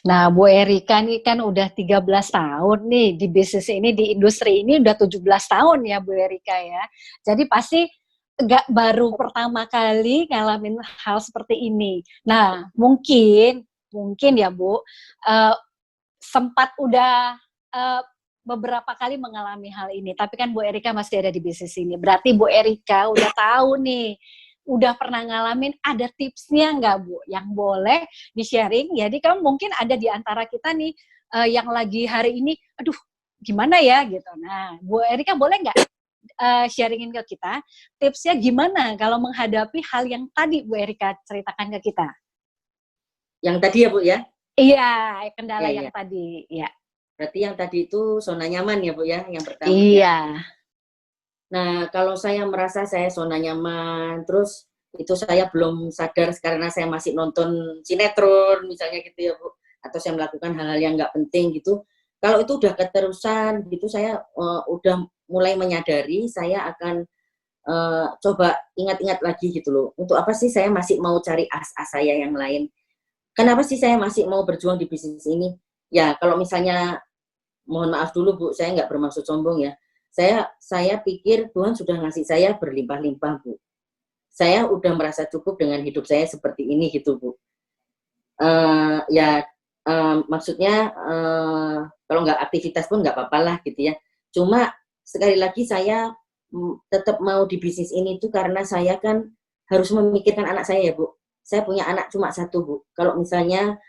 Nah, Bu Erika nih kan udah 13 tahun nih di bisnis ini, di industri ini udah 17 tahun ya Bu Erika ya. Jadi pasti nggak baru pertama kali ngalamin hal seperti ini. Nah, mungkin ya Bu, sempat udah beberapa kali mengalami hal ini, tapi kan Bu Erika masih ada di bisnis ini. Berarti Bu Erika udah tahu nih, udah pernah ngalamin, ada tipsnya nggak Bu yang boleh di-sharing? Jadi kan mungkin ada di antara kita nih yang lagi hari ini, aduh gimana ya gitu. Nah, Bu Erika boleh nggak sharingin ke kita tipsnya gimana kalau menghadapi hal yang tadi Bu Erika ceritakan ke kita? Yang tadi ya, Bu ya? Iya, kendala Ya, yang ya. tadi, ya. Berarti yang tadi itu zona nyaman ya, Bu ya, yang pertama. Iya. Nah, kalau saya merasa saya zona nyaman, terus itu saya belum sadar karena saya masih nonton sinetron misalnya gitu ya, Bu, atau saya melakukan hal-hal yang nggak penting gitu. Kalau itu udah keterusan gitu, saya udah mulai menyadari, saya akan coba ingat-ingat lagi gitu loh. Untuk apa sih saya masih mau cari as-as saya yang lain? Kenapa sih saya masih mau berjuang di bisnis ini? Ya, kalau misalnya, mohon maaf dulu Bu, saya nggak bermaksud sombong ya. Saya pikir Tuhan sudah ngasih saya berlimpah-limpah, Bu. Saya udah merasa cukup dengan hidup saya seperti ini gitu, Bu. Ya, maksudnya kalau nggak aktivitas pun nggak apa-apa lah gitu ya. Cuma sekali lagi saya tetap mau di bisnis ini tuh karena saya kan harus memikirkan anak saya ya, Bu. Saya punya anak cuma satu, Bu. Kalau misalnya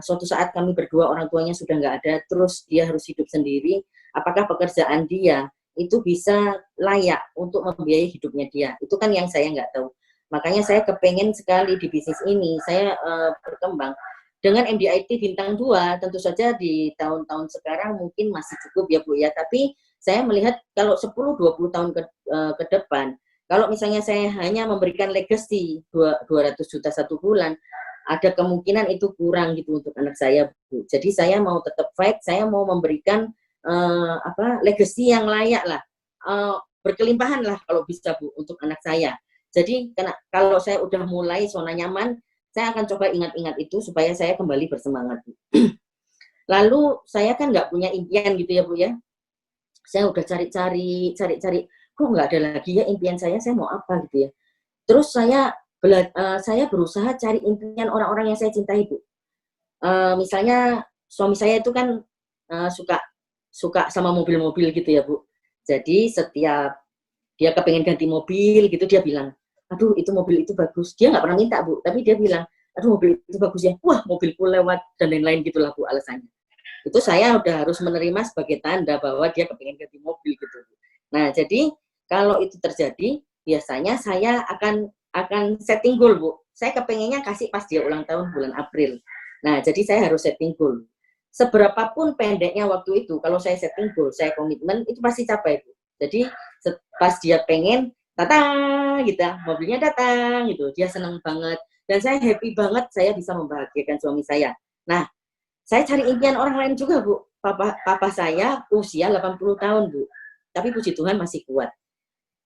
suatu saat kami berdua orang tuanya sudah nggak ada, terus dia harus hidup sendiri, apakah pekerjaan dia itu bisa layak untuk membiayai hidupnya dia? Itu kan yang saya nggak tahu. Makanya saya kepengen sekali di bisnis ini, saya berkembang. Dengan MDIT Bintang 2, tentu saja di tahun-tahun sekarang mungkin masih cukup ya Bu ya, tapi saya melihat kalau 10-20 tahun ke depan, kalau misalnya saya hanya memberikan legacy 200 juta satu bulan, ada kemungkinan itu kurang gitu untuk anak saya, Bu. Jadi saya mau tetap fight, saya mau memberikan legacy yang layak lah, berkelimpahan lah kalau bisa Bu untuk anak saya. Jadi kalau saya udah mulai zona nyaman, saya akan coba ingat-ingat itu supaya saya kembali bersemangat, Bu. Lalu saya kan nggak punya impian gitu ya Bu ya. Saya udah cari-cari, kok nggak ada lagi ya impian saya mau apa gitu ya. Terus saya berusaha cari impian orang-orang yang saya cintai, Bu. Misalnya suami saya itu kan suka sama mobil-mobil gitu ya, Bu. Jadi setiap dia kepengen ganti mobil gitu, dia bilang, aduh itu mobil itu bagus. Dia nggak pernah minta, Bu, tapi dia bilang, aduh mobil itu bagus ya. Wah, mobilku lewat dan lain-lain gitulah, Bu, alasannya. Itu saya udah harus menerima sebagai tanda bahwa dia kepengen ganti mobil gitu, Bu. Nah, jadi kalau itu terjadi, biasanya saya akan setting goal, Bu. Saya kepengennya kasih pas dia ulang tahun bulan April. Nah, jadi saya harus setting goal. Seberapapun pendeknya waktu itu, kalau saya setting goal, saya komitmen, itu pasti capai, Bu. Jadi pas dia pengen, tata gitu, mobilnya datang gitu, dia senang banget dan saya happy banget saya bisa membahagiakan suami saya. Nah, saya cari impian orang lain juga, Bu. Papa saya usia 80 tahun, Bu. Tapi puji Tuhan masih kuat.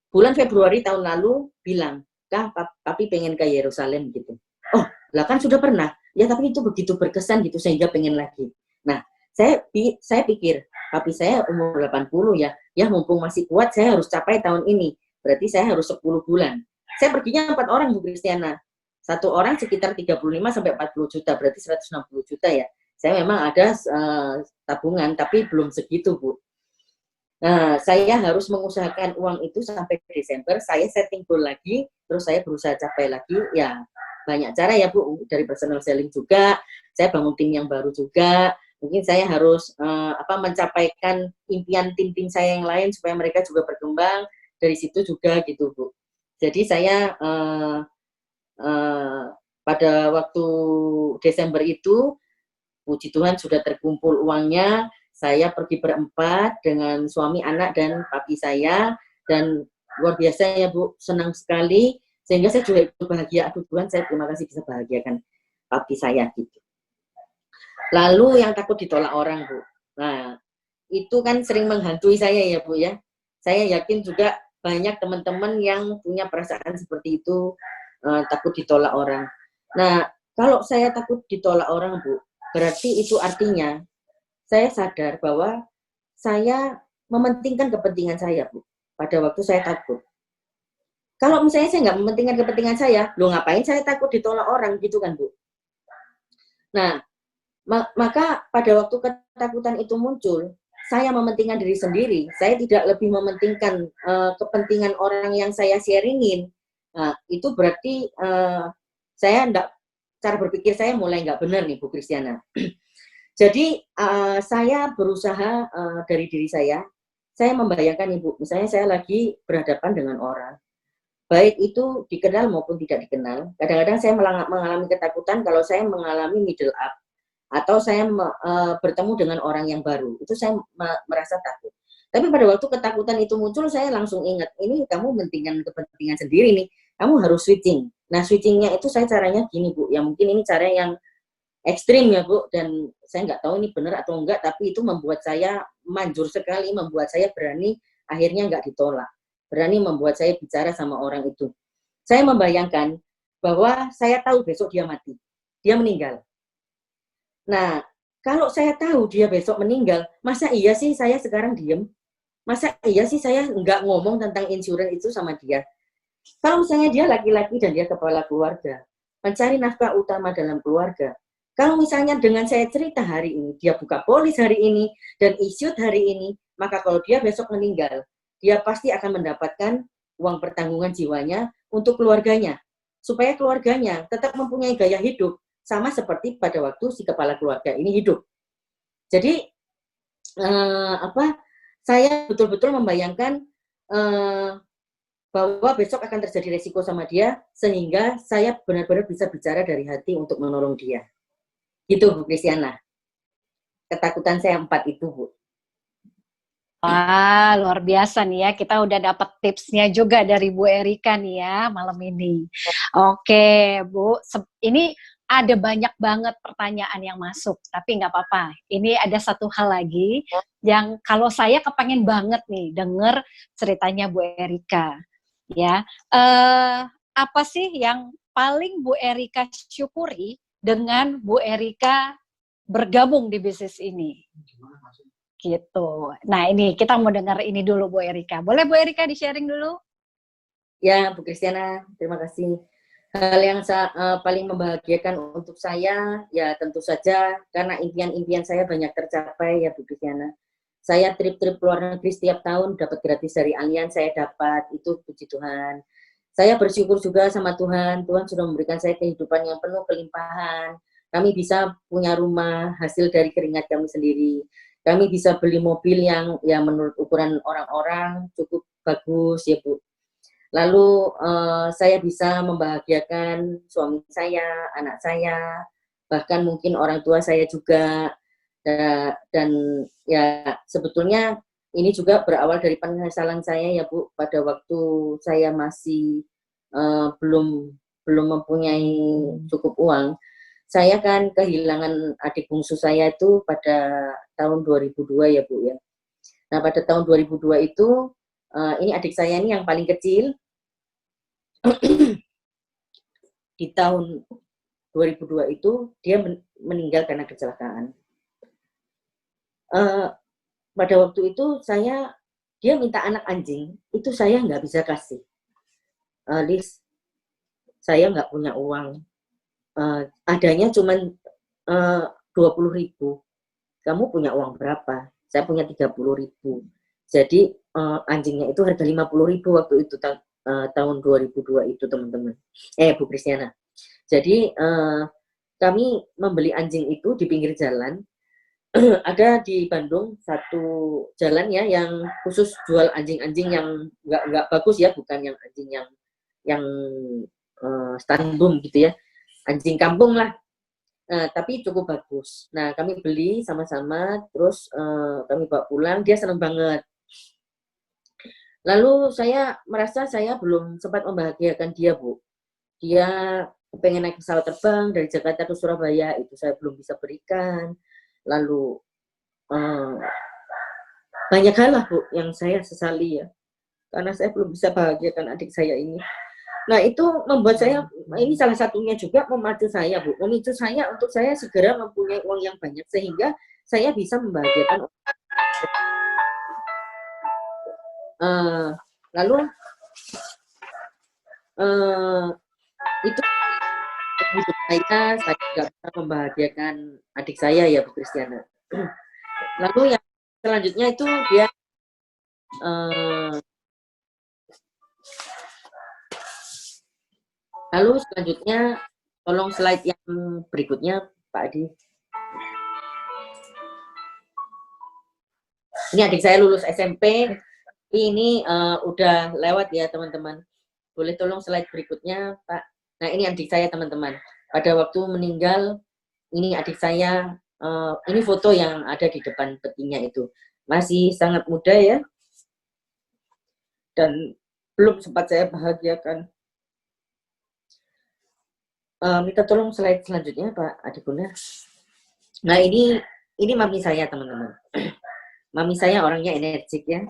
Bulan Februari tahun lalu bilang, "Kak, papi pengen ke Yerusalem," gitu. Oh, lah kan sudah pernah. Ya, tapi itu begitu berkesan gitu sehingga pengen lagi. Nah, saya pikir, papi saya umur 80 ya. Ya, mumpung masih kuat, saya harus capai tahun ini. Berarti saya harus 10 bulan. Saya perginya 4 orang, Bu Kristiana. Satu orang sekitar 35 sampai 40 juta, berarti 160 juta ya. Saya memang ada tabungan, tapi belum segitu, Bu. Nah, saya harus mengusahakan uang itu sampai Desember, saya setting goal lagi, terus saya berusaha capai lagi, ya banyak cara ya Bu, dari personal selling juga, saya bangun tim yang baru juga, mungkin saya harus mencapaikan impian tim-tim saya yang lain supaya mereka juga berkembang, dari situ juga gitu Bu. Jadi saya pada waktu Desember itu, puji Tuhan sudah terkumpul uangnya, saya pergi berempat dengan suami, anak, dan papi saya, dan luar biasa ya Bu, senang sekali, sehingga saya juga bahagia, aduh Tuhan saya terima kasih bisa bahagiakan papi saya gitu. Lalu yang takut ditolak orang Bu, nah itu kan sering menghantui saya ya Bu ya, saya yakin juga banyak teman-teman yang punya perasaan seperti itu, takut ditolak orang. Nah, kalau saya takut ditolak orang Bu, berarti itu artinya saya sadar bahwa saya mementingkan kepentingan saya, Bu, pada waktu saya takut. Kalau misalnya saya nggak mementingkan kepentingan saya, loh ngapain saya takut ditolak orang, gitu kan, Bu. Nah, maka pada waktu ketakutan itu muncul, saya mementingkan diri sendiri, saya tidak lebih mementingkan kepentingan orang yang saya sharingin. Nah, itu berarti saya enggak, cara berpikir saya mulai nggak benar nih, Bu Kristiana. Jadi saya berusaha dari diri saya membayangkan Ibu, misalnya saya lagi berhadapan dengan orang, baik itu dikenal maupun tidak dikenal. Kadang-kadang saya mengalami ketakutan kalau saya mengalami middle up, atau saya bertemu dengan orang yang baru, itu saya merasa takut. Tapi pada waktu ketakutan itu muncul, saya langsung ingat, ini kamu mementingkan kepentingan sendiri nih, kamu harus switching. Nah, switchingnya itu saya caranya gini Bu, ya mungkin ini cara yang ekstrim ya Bu, dan saya nggak tahu ini benar atau enggak, tapi itu membuat saya manjur sekali, membuat saya berani akhirnya nggak ditolak, berani membuat saya bicara sama orang itu. Saya membayangkan bahwa saya tahu besok dia mati, dia meninggal. Nah, kalau saya tahu dia besok meninggal, masa iya sih saya sekarang diem? Masa iya sih saya nggak ngomong tentang insurance itu sama dia? Kalau misalnya dia laki-laki dan dia kepala keluarga, mencari nafkah utama dalam keluarga, kalau misalnya dengan saya cerita hari ini, dia buka polis hari ini, dan issued hari ini, maka kalau dia besok meninggal, dia pasti akan mendapatkan uang pertanggungan jiwanya untuk keluarganya. Supaya keluarganya tetap mempunyai gaya hidup, sama seperti pada waktu si kepala keluarga ini hidup. Jadi, saya betul-betul membayangkan bahwa besok akan terjadi resiko sama dia, sehingga saya benar-benar bisa bicara dari hati untuk menolong dia. Gitu Bu Kristiana. Ketakutan saya 4 itu Bu. Wah, luar biasa nih ya. Kita udah dapat tipsnya juga dari Bu Erika nih ya malam ini. Oke Bu, ini ada banyak banget pertanyaan yang masuk, tapi nggak apa-apa. Ini ada satu hal lagi yang kalau saya kepengen banget nih denger ceritanya Bu Erika. Ya, apa sih yang paling Bu Erika syukuri dengan Bu Erika bergabung di bisnis ini? Gitu. Nah ini kita mau dengar ini dulu Bu Erika. Boleh Bu Erika di-sharing dulu? Ya Bu Kristiana, terima kasih. Hal yang paling membahagiakan untuk saya, ya tentu saja karena impian-impian saya banyak tercapai ya Bu Kristiana. Saya trip-trip luar negeri setiap tahun dapat gratis dari Allianz, saya dapat, itu puji Tuhan. Saya bersyukur juga sama Tuhan, Tuhan sudah memberikan saya kehidupan yang penuh kelimpahan. Kami bisa punya rumah hasil dari keringat kami sendiri. Kami bisa beli mobil yang ya menurut ukuran orang-orang cukup bagus ya Bu. Lalu saya bisa membahagiakan suami saya, anak saya, bahkan mungkin orang tua saya juga. Dan ya sebetulnya ini juga berawal dari penyesalan saya ya Bu, pada waktu saya masih belum belum mempunyai cukup uang, saya kan kehilangan adik bungsu saya itu pada tahun 2002 ya Bu ya. Nah pada tahun 2002 itu ini adik saya ini yang paling kecil. Di tahun 2002 itu dia meninggal karena kecelakaan. Pada waktu itu dia minta anak anjing, itu saya nggak bisa kasih. Liz, saya nggak punya uang. Adanya cuma 20.000. Kamu punya uang berapa? Saya punya 30.000. Jadi anjingnya itu harga 50.000 waktu itu tahun 2002 itu teman-teman. Bu Kristiana. Jadi kami membeli anjing itu di pinggir jalan. Ada di Bandung satu jalan ya yang khusus jual anjing-anjing yang nggak bagus ya, bukan yang anjing yang standum gitu ya, anjing kampung lah. Tapi cukup bagus. Nah kami beli sama-sama, terus kami bawa pulang. Dia senang banget. Lalu saya merasa saya belum sempat membahagiakan dia Bu. Dia pengen naik pesawat terbang dari Jakarta ke Surabaya, itu saya belum bisa berikan. Lalu banyak hal lah Bu yang saya sesali ya, karena saya belum bisa bahagiakan adik saya ini. Nah itu membuat saya, ini salah satunya juga memicu saya Bu, memicu saya untuk saya segera mempunyai uang yang banyak sehingga saya bisa membahagiakan lalu itu hidup saya nggak bisa membahagiakan adik saya ya Bu Kristiana. Lalu yang selanjutnya itu dia lalu selanjutnya tolong slide yang berikutnya Pak Adi. Ini adik saya lulus SMP, ini udah lewat ya teman-teman. Boleh tolong slide berikutnya Pak. Nah ini adik saya teman-teman. Pada waktu meninggal, ini adik saya, ini foto yang ada di depan petinya itu. Masih sangat muda ya. Dan belum sempat saya bahagiakan. Minta tolong slide selanjutnya Pak Adi Guna. Nah ini mami saya teman-teman. Mami saya orangnya energik ya.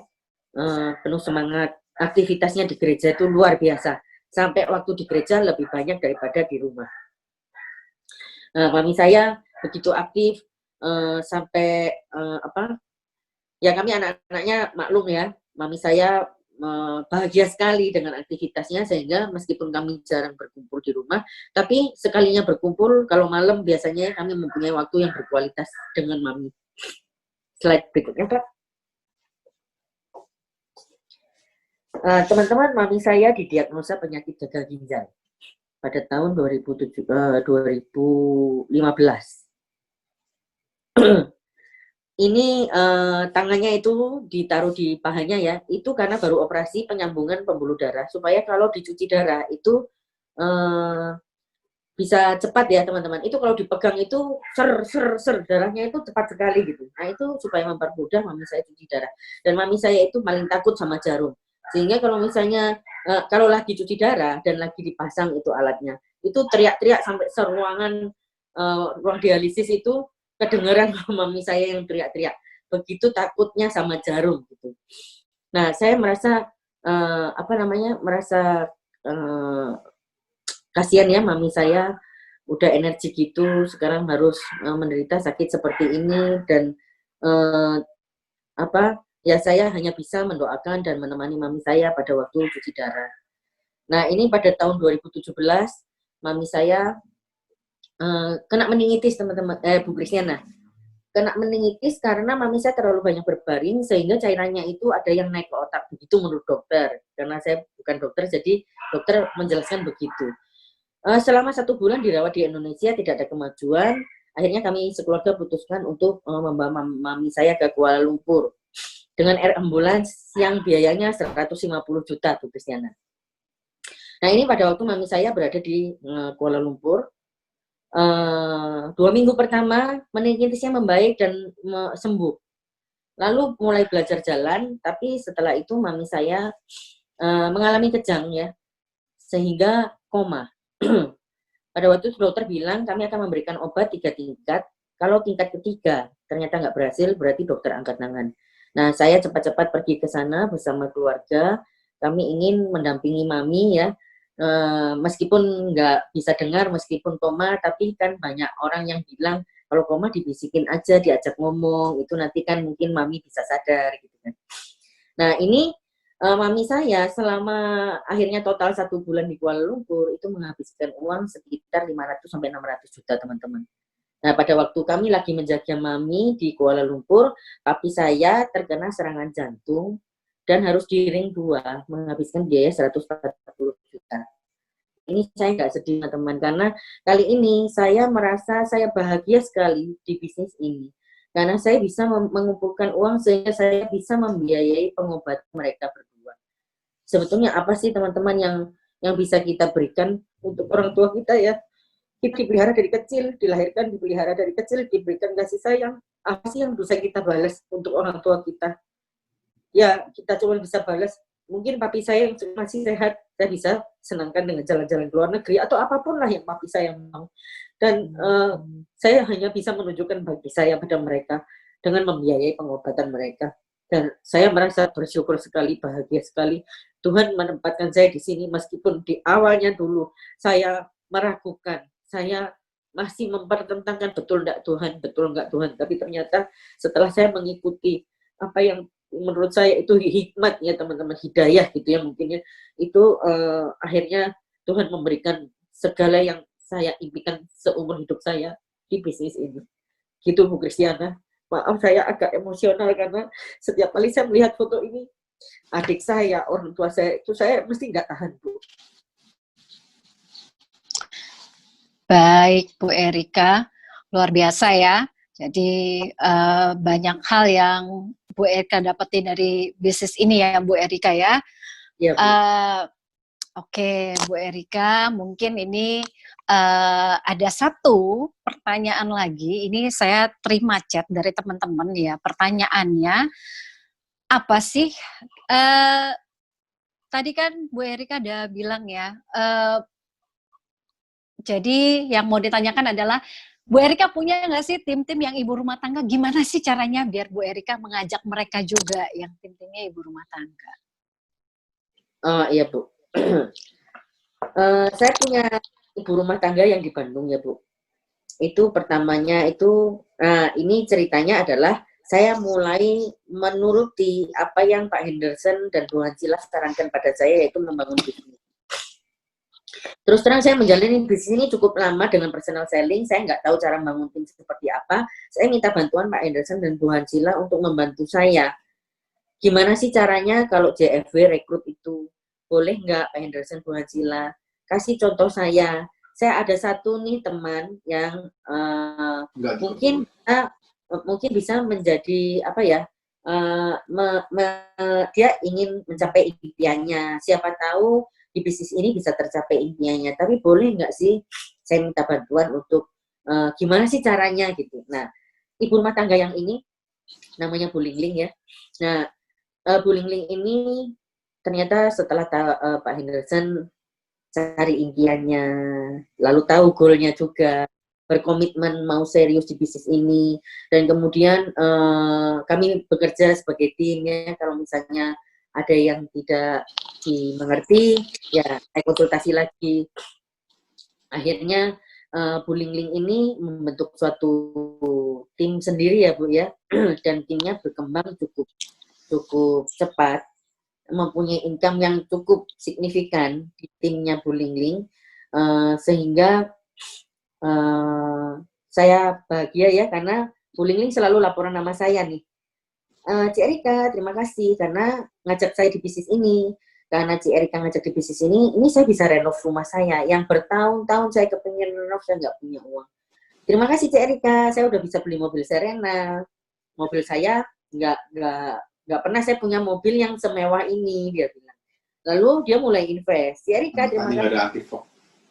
Penuh semangat. Aktivitasnya di gereja itu luar biasa. Sampai waktu di gereja lebih banyak daripada di rumah. Mami saya begitu aktif sampai ya kami anak-anaknya maklum ya, mami saya bahagia sekali dengan aktivitasnya sehingga meskipun kami jarang berkumpul di rumah, tapi sekalinya berkumpul kalau malam biasanya kami mempunyai waktu yang berkualitas dengan mami. Slide berikutnya Pak. Teman-teman, mami saya didiagnosa penyakit gagal ginjal pada tahun 2015. Ini tangannya itu ditaruh di pahanya ya, itu karena baru operasi penyambungan pembuluh darah, supaya kalau dicuci darah itu bisa cepat ya teman-teman. Itu kalau dipegang itu ser darahnya itu cepat sekali gitu. Nah itu supaya mempermudah mami saya cuci darah. Dan mami saya itu paling takut sama jarum. Sehingga kalau misalnya kalau lagi cuci darah dan lagi dipasang itu alatnya, itu teriak-teriak sampai seruangan ruang dialisis itu kedengeran mami saya yang teriak-teriak. Begitu takutnya sama jarum gitu. Nah, saya merasa merasa kasihan ya mami saya udah energi gitu sekarang harus menderita sakit seperti ini dan ya saya hanya bisa mendoakan dan menemani mami saya pada waktu cuci darah. Nah, ini pada tahun 2017 mami saya kena meningitis teman-teman, Bu Kristiana. Kena meningitis karena mami saya terlalu banyak berbaring sehingga cairannya itu ada yang naik ke otak, begitu menurut dokter. Karena saya bukan dokter, jadi dokter menjelaskan begitu. Selama 1 bulan dirawat di Indonesia tidak ada kemajuan. Akhirnya kami sekeluarga putuskan untuk membawa mami saya ke Kuala Lumpur dengan air ambulans yang biayanya 150 juta Bu Kristiana. Nah ini pada waktu mami saya berada di Kuala Lumpur. 2 minggu pertama meningitisnya membaik dan sembuh. Lalu mulai belajar jalan, tapi setelah itu mami saya mengalami kejang ya. sehingga koma. Pada waktu itu dokter bilang kami akan memberikan obat 3 tingkat. Kalau tingkat ketiga ternyata nggak berhasil, berarti dokter angkat tangan. Nah, saya cepat-cepat pergi ke sana bersama keluarga. Kami ingin mendampingi mami ya, meskipun nggak bisa dengar, meskipun koma, tapi kan banyak orang yang bilang kalau koma dibisikin aja, diajak ngomong, itu nanti kan mungkin mami bisa sadar gitu kan. Nah, ini mami saya selama akhirnya total 1 bulan di Kuala Lumpur itu menghabiskan uang sekitar 500 sampai 600 juta teman-teman. Nah, pada waktu kami lagi menjaga mami di Kuala Lumpur, papi saya terkena serangan jantung dan harus di ring 2 menghabiskan biaya 140 juta. Ini saya nggak sedih teman-teman, karena kali ini saya merasa saya bahagia sekali di bisnis ini. Karena saya bisa mengumpulkan uang sehingga saya bisa membiayai pengobatan mereka berdua. Sebetulnya apa sih teman-teman yang bisa kita berikan untuk orang tua kita ya? Kita dipelihara dari kecil, dilahirkan, dipelihara dari kecil, diberikan kasih sayang. Apa sih yang bisa kita balas untuk orang tua kita? Ya, kita cuma bisa balas. Mungkin papi saya yang masih sehat, saya bisa senangkan dengan jalan-jalan ke luar negeri, atau apapun lah yang papi saya mau. Dan saya hanya bisa menunjukkan bagi saya pada mereka dengan membiayai pengobatan mereka. Dan saya merasa bersyukur sekali, bahagia sekali. Tuhan menempatkan saya di sini meskipun di awalnya dulu saya meragukan, saya masih mempertentangkan betul enggak Tuhan, betul enggak Tuhan. Tapi ternyata setelah saya mengikuti apa yang menurut saya itu hikmat ya teman-teman, hidayah gitu ya mungkin ya, itu akhirnya Tuhan memberikan segala yang saya impikan seumur hidup saya di bisnis ini. Gitu Bu Kristiana. Maaf saya agak emosional karena setiap kali saya melihat foto ini, adik saya, orang tua saya, itu saya mesti nggak tahan Bu. Baik Bu Erika, luar biasa ya. Jadi banyak hal yang Bu Erika dapetin dari bisnis ini ya Bu Erika ya. Ya, Bu. Oke, Bu Erika, mungkin ini ada satu pertanyaan lagi. Ini saya terima chat dari teman-teman ya. Pertanyaannya, apa sih? Tadi kan Bu Erika udah bilang ya. Jadi yang mau ditanyakan adalah, Bu Erika punya nggak sih tim-tim yang ibu rumah tangga? Gimana sih caranya biar Bu Erika mengajak mereka juga yang tim-timnya ibu rumah tangga? Iya Bu. Saya punya ibu rumah tangga yang di Bandung ya Bu. Itu pertamanya itu, ini ceritanya adalah saya mulai menuruti apa yang Pak Henderson dan Bu Hansila sarankan pada saya, yaitu membangun bisnis. Terus terang saya menjalani bisnis ini cukup lama dengan personal selling, saya nggak tahu cara membangun tim seperti apa. Saya minta bantuan Pak Henderson dan Bu Hansila untuk membantu saya. Gimana sih caranya kalau JFW rekrut itu? Boleh nggak Pak Henderson, Bu Hansila? Kasih contoh saya. Saya ada satu nih teman yang mungkin bisa menjadi apa ya, dia ingin mencapai impiannya. Siapa tahu di bisnis ini bisa tercapai impiannya. Tapi boleh nggak sih saya minta bantuan untuk gimana sih caranya gitu. Nah, ibu rumah tangga yang ini namanya Bu Lingling ya. Nah, Bu Lingling ini ternyata setelah Pak Henderson cari impiannya, lalu tahu goalnya juga, berkomitmen mau serius di bisnis ini, dan kemudian kami bekerja sebagai tim ya. Kalau misalnya ada yang tidak dimengerti, ya saya konsultasi lagi. Akhirnya Bu Lingling ini membentuk suatu tim sendiri ya Bu ya, dan timnya berkembang cukup cepat, mempunyai income yang cukup signifikan di timnya Bu Lingling, sehingga saya bahagia ya karena Bu Lingling selalu laporan nama saya nih, Ci Erika terima kasih karena ngajak saya di bisnis ini, karena Ci Erika ngajak di bisnis ini saya bisa renov rumah saya yang bertahun-tahun saya kepingin renov, saya nggak punya uang. Terima kasih Ci Erika, saya udah bisa beli mobil Serena, mobil saya nggak pernah saya punya mobil yang semewah ini, dia bilang. Lalu dia mulai invest. Ci Erika terima kasih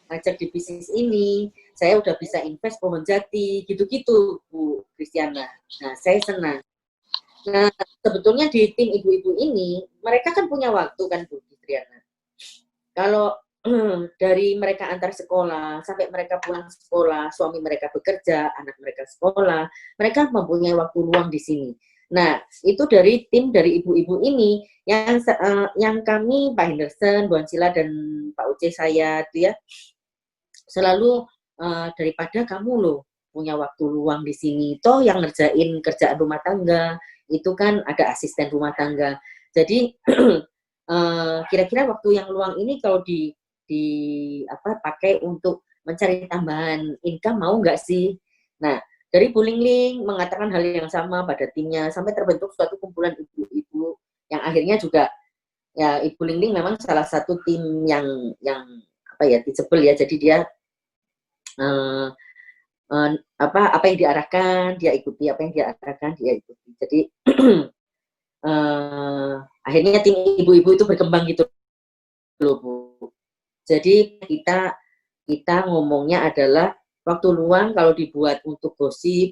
ngajak di bisnis ini, saya udah bisa invest pohon jati, gitu-gitu Bu Kristiana. Nah, saya senang. Nah, sebetulnya di tim ibu-ibu ini, mereka kan punya waktu kan Bu Kristiana. Kalau dari mereka antar sekolah sampai mereka pulang sekolah, suami mereka bekerja, anak mereka sekolah, mereka mempunyai waktu luang di sini. Nah, itu dari tim dari ibu-ibu ini yang kami Pak Henderson, Bu Ansila dan Pak Uce saya itu ya selalu daripada kamu loh punya waktu luang di sini, toh yang ngerjain kerjaan rumah tangga itu kan ada asisten rumah tangga. Jadi kira-kira waktu yang luang ini kalau pakai untuk mencari tambahan income mau nggak sih? Nah, dari Bu Lingling mengatakan hal yang sama pada timnya sampai terbentuk suatu kumpulan ibu-ibu yang akhirnya juga ya Ibu Lingling memang salah satu tim yang disebel ya. Jadi dia uh, apa yang diarahkan dia ikuti, apa yang diarahkan dia ikuti. Jadi akhirnya tim ibu-ibu itu berkembang gitu loh Bu. Jadi kita ngomongnya adalah waktu luang kalau dibuat untuk gosip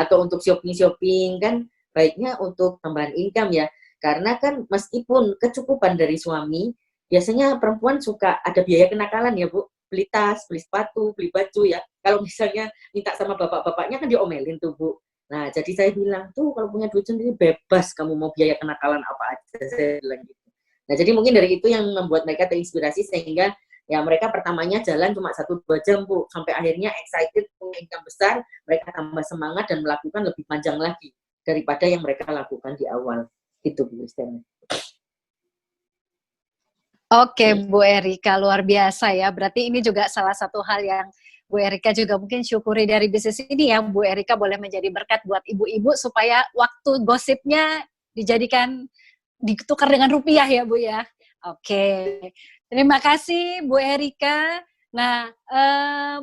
atau untuk shopping-shopping kan baiknya untuk tambahan income ya. Karena kan meskipun kecukupan dari suami, biasanya perempuan suka ada biaya kenakalan ya Bu. Beli tas, beli sepatu, beli baju ya. Kalau misalnya minta sama bapak-bapaknya kan diomelin tuh Bu. Nah, jadi saya bilang tuh kalau punya duit sendiri bebas kamu mau biaya kenakalan apa aja, saya bilang gitu. Nah, jadi mungkin dari itu yang membuat mereka terinspirasi sehingga ya mereka pertamanya jalan cuma 1-2 jam Bu, sampai akhirnya excited punya income besar, mereka tambah semangat dan melakukan lebih panjang lagi daripada yang mereka lakukan di awal. Itu Bu Kristiana. Oke, Bu Erika, luar biasa ya. Berarti ini juga salah satu hal yang Bu Erika juga mungkin syukuri dari bisnis ini ya. Bu Erika boleh menjadi berkat buat ibu-ibu supaya waktu gosipnya dijadikan ditukar dengan rupiah ya Bu ya. Oke, terima kasih Bu Erika. Nah,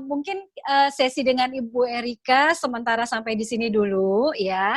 mungkin sesi dengan Ibu Erika sementara sampai di sini dulu ya.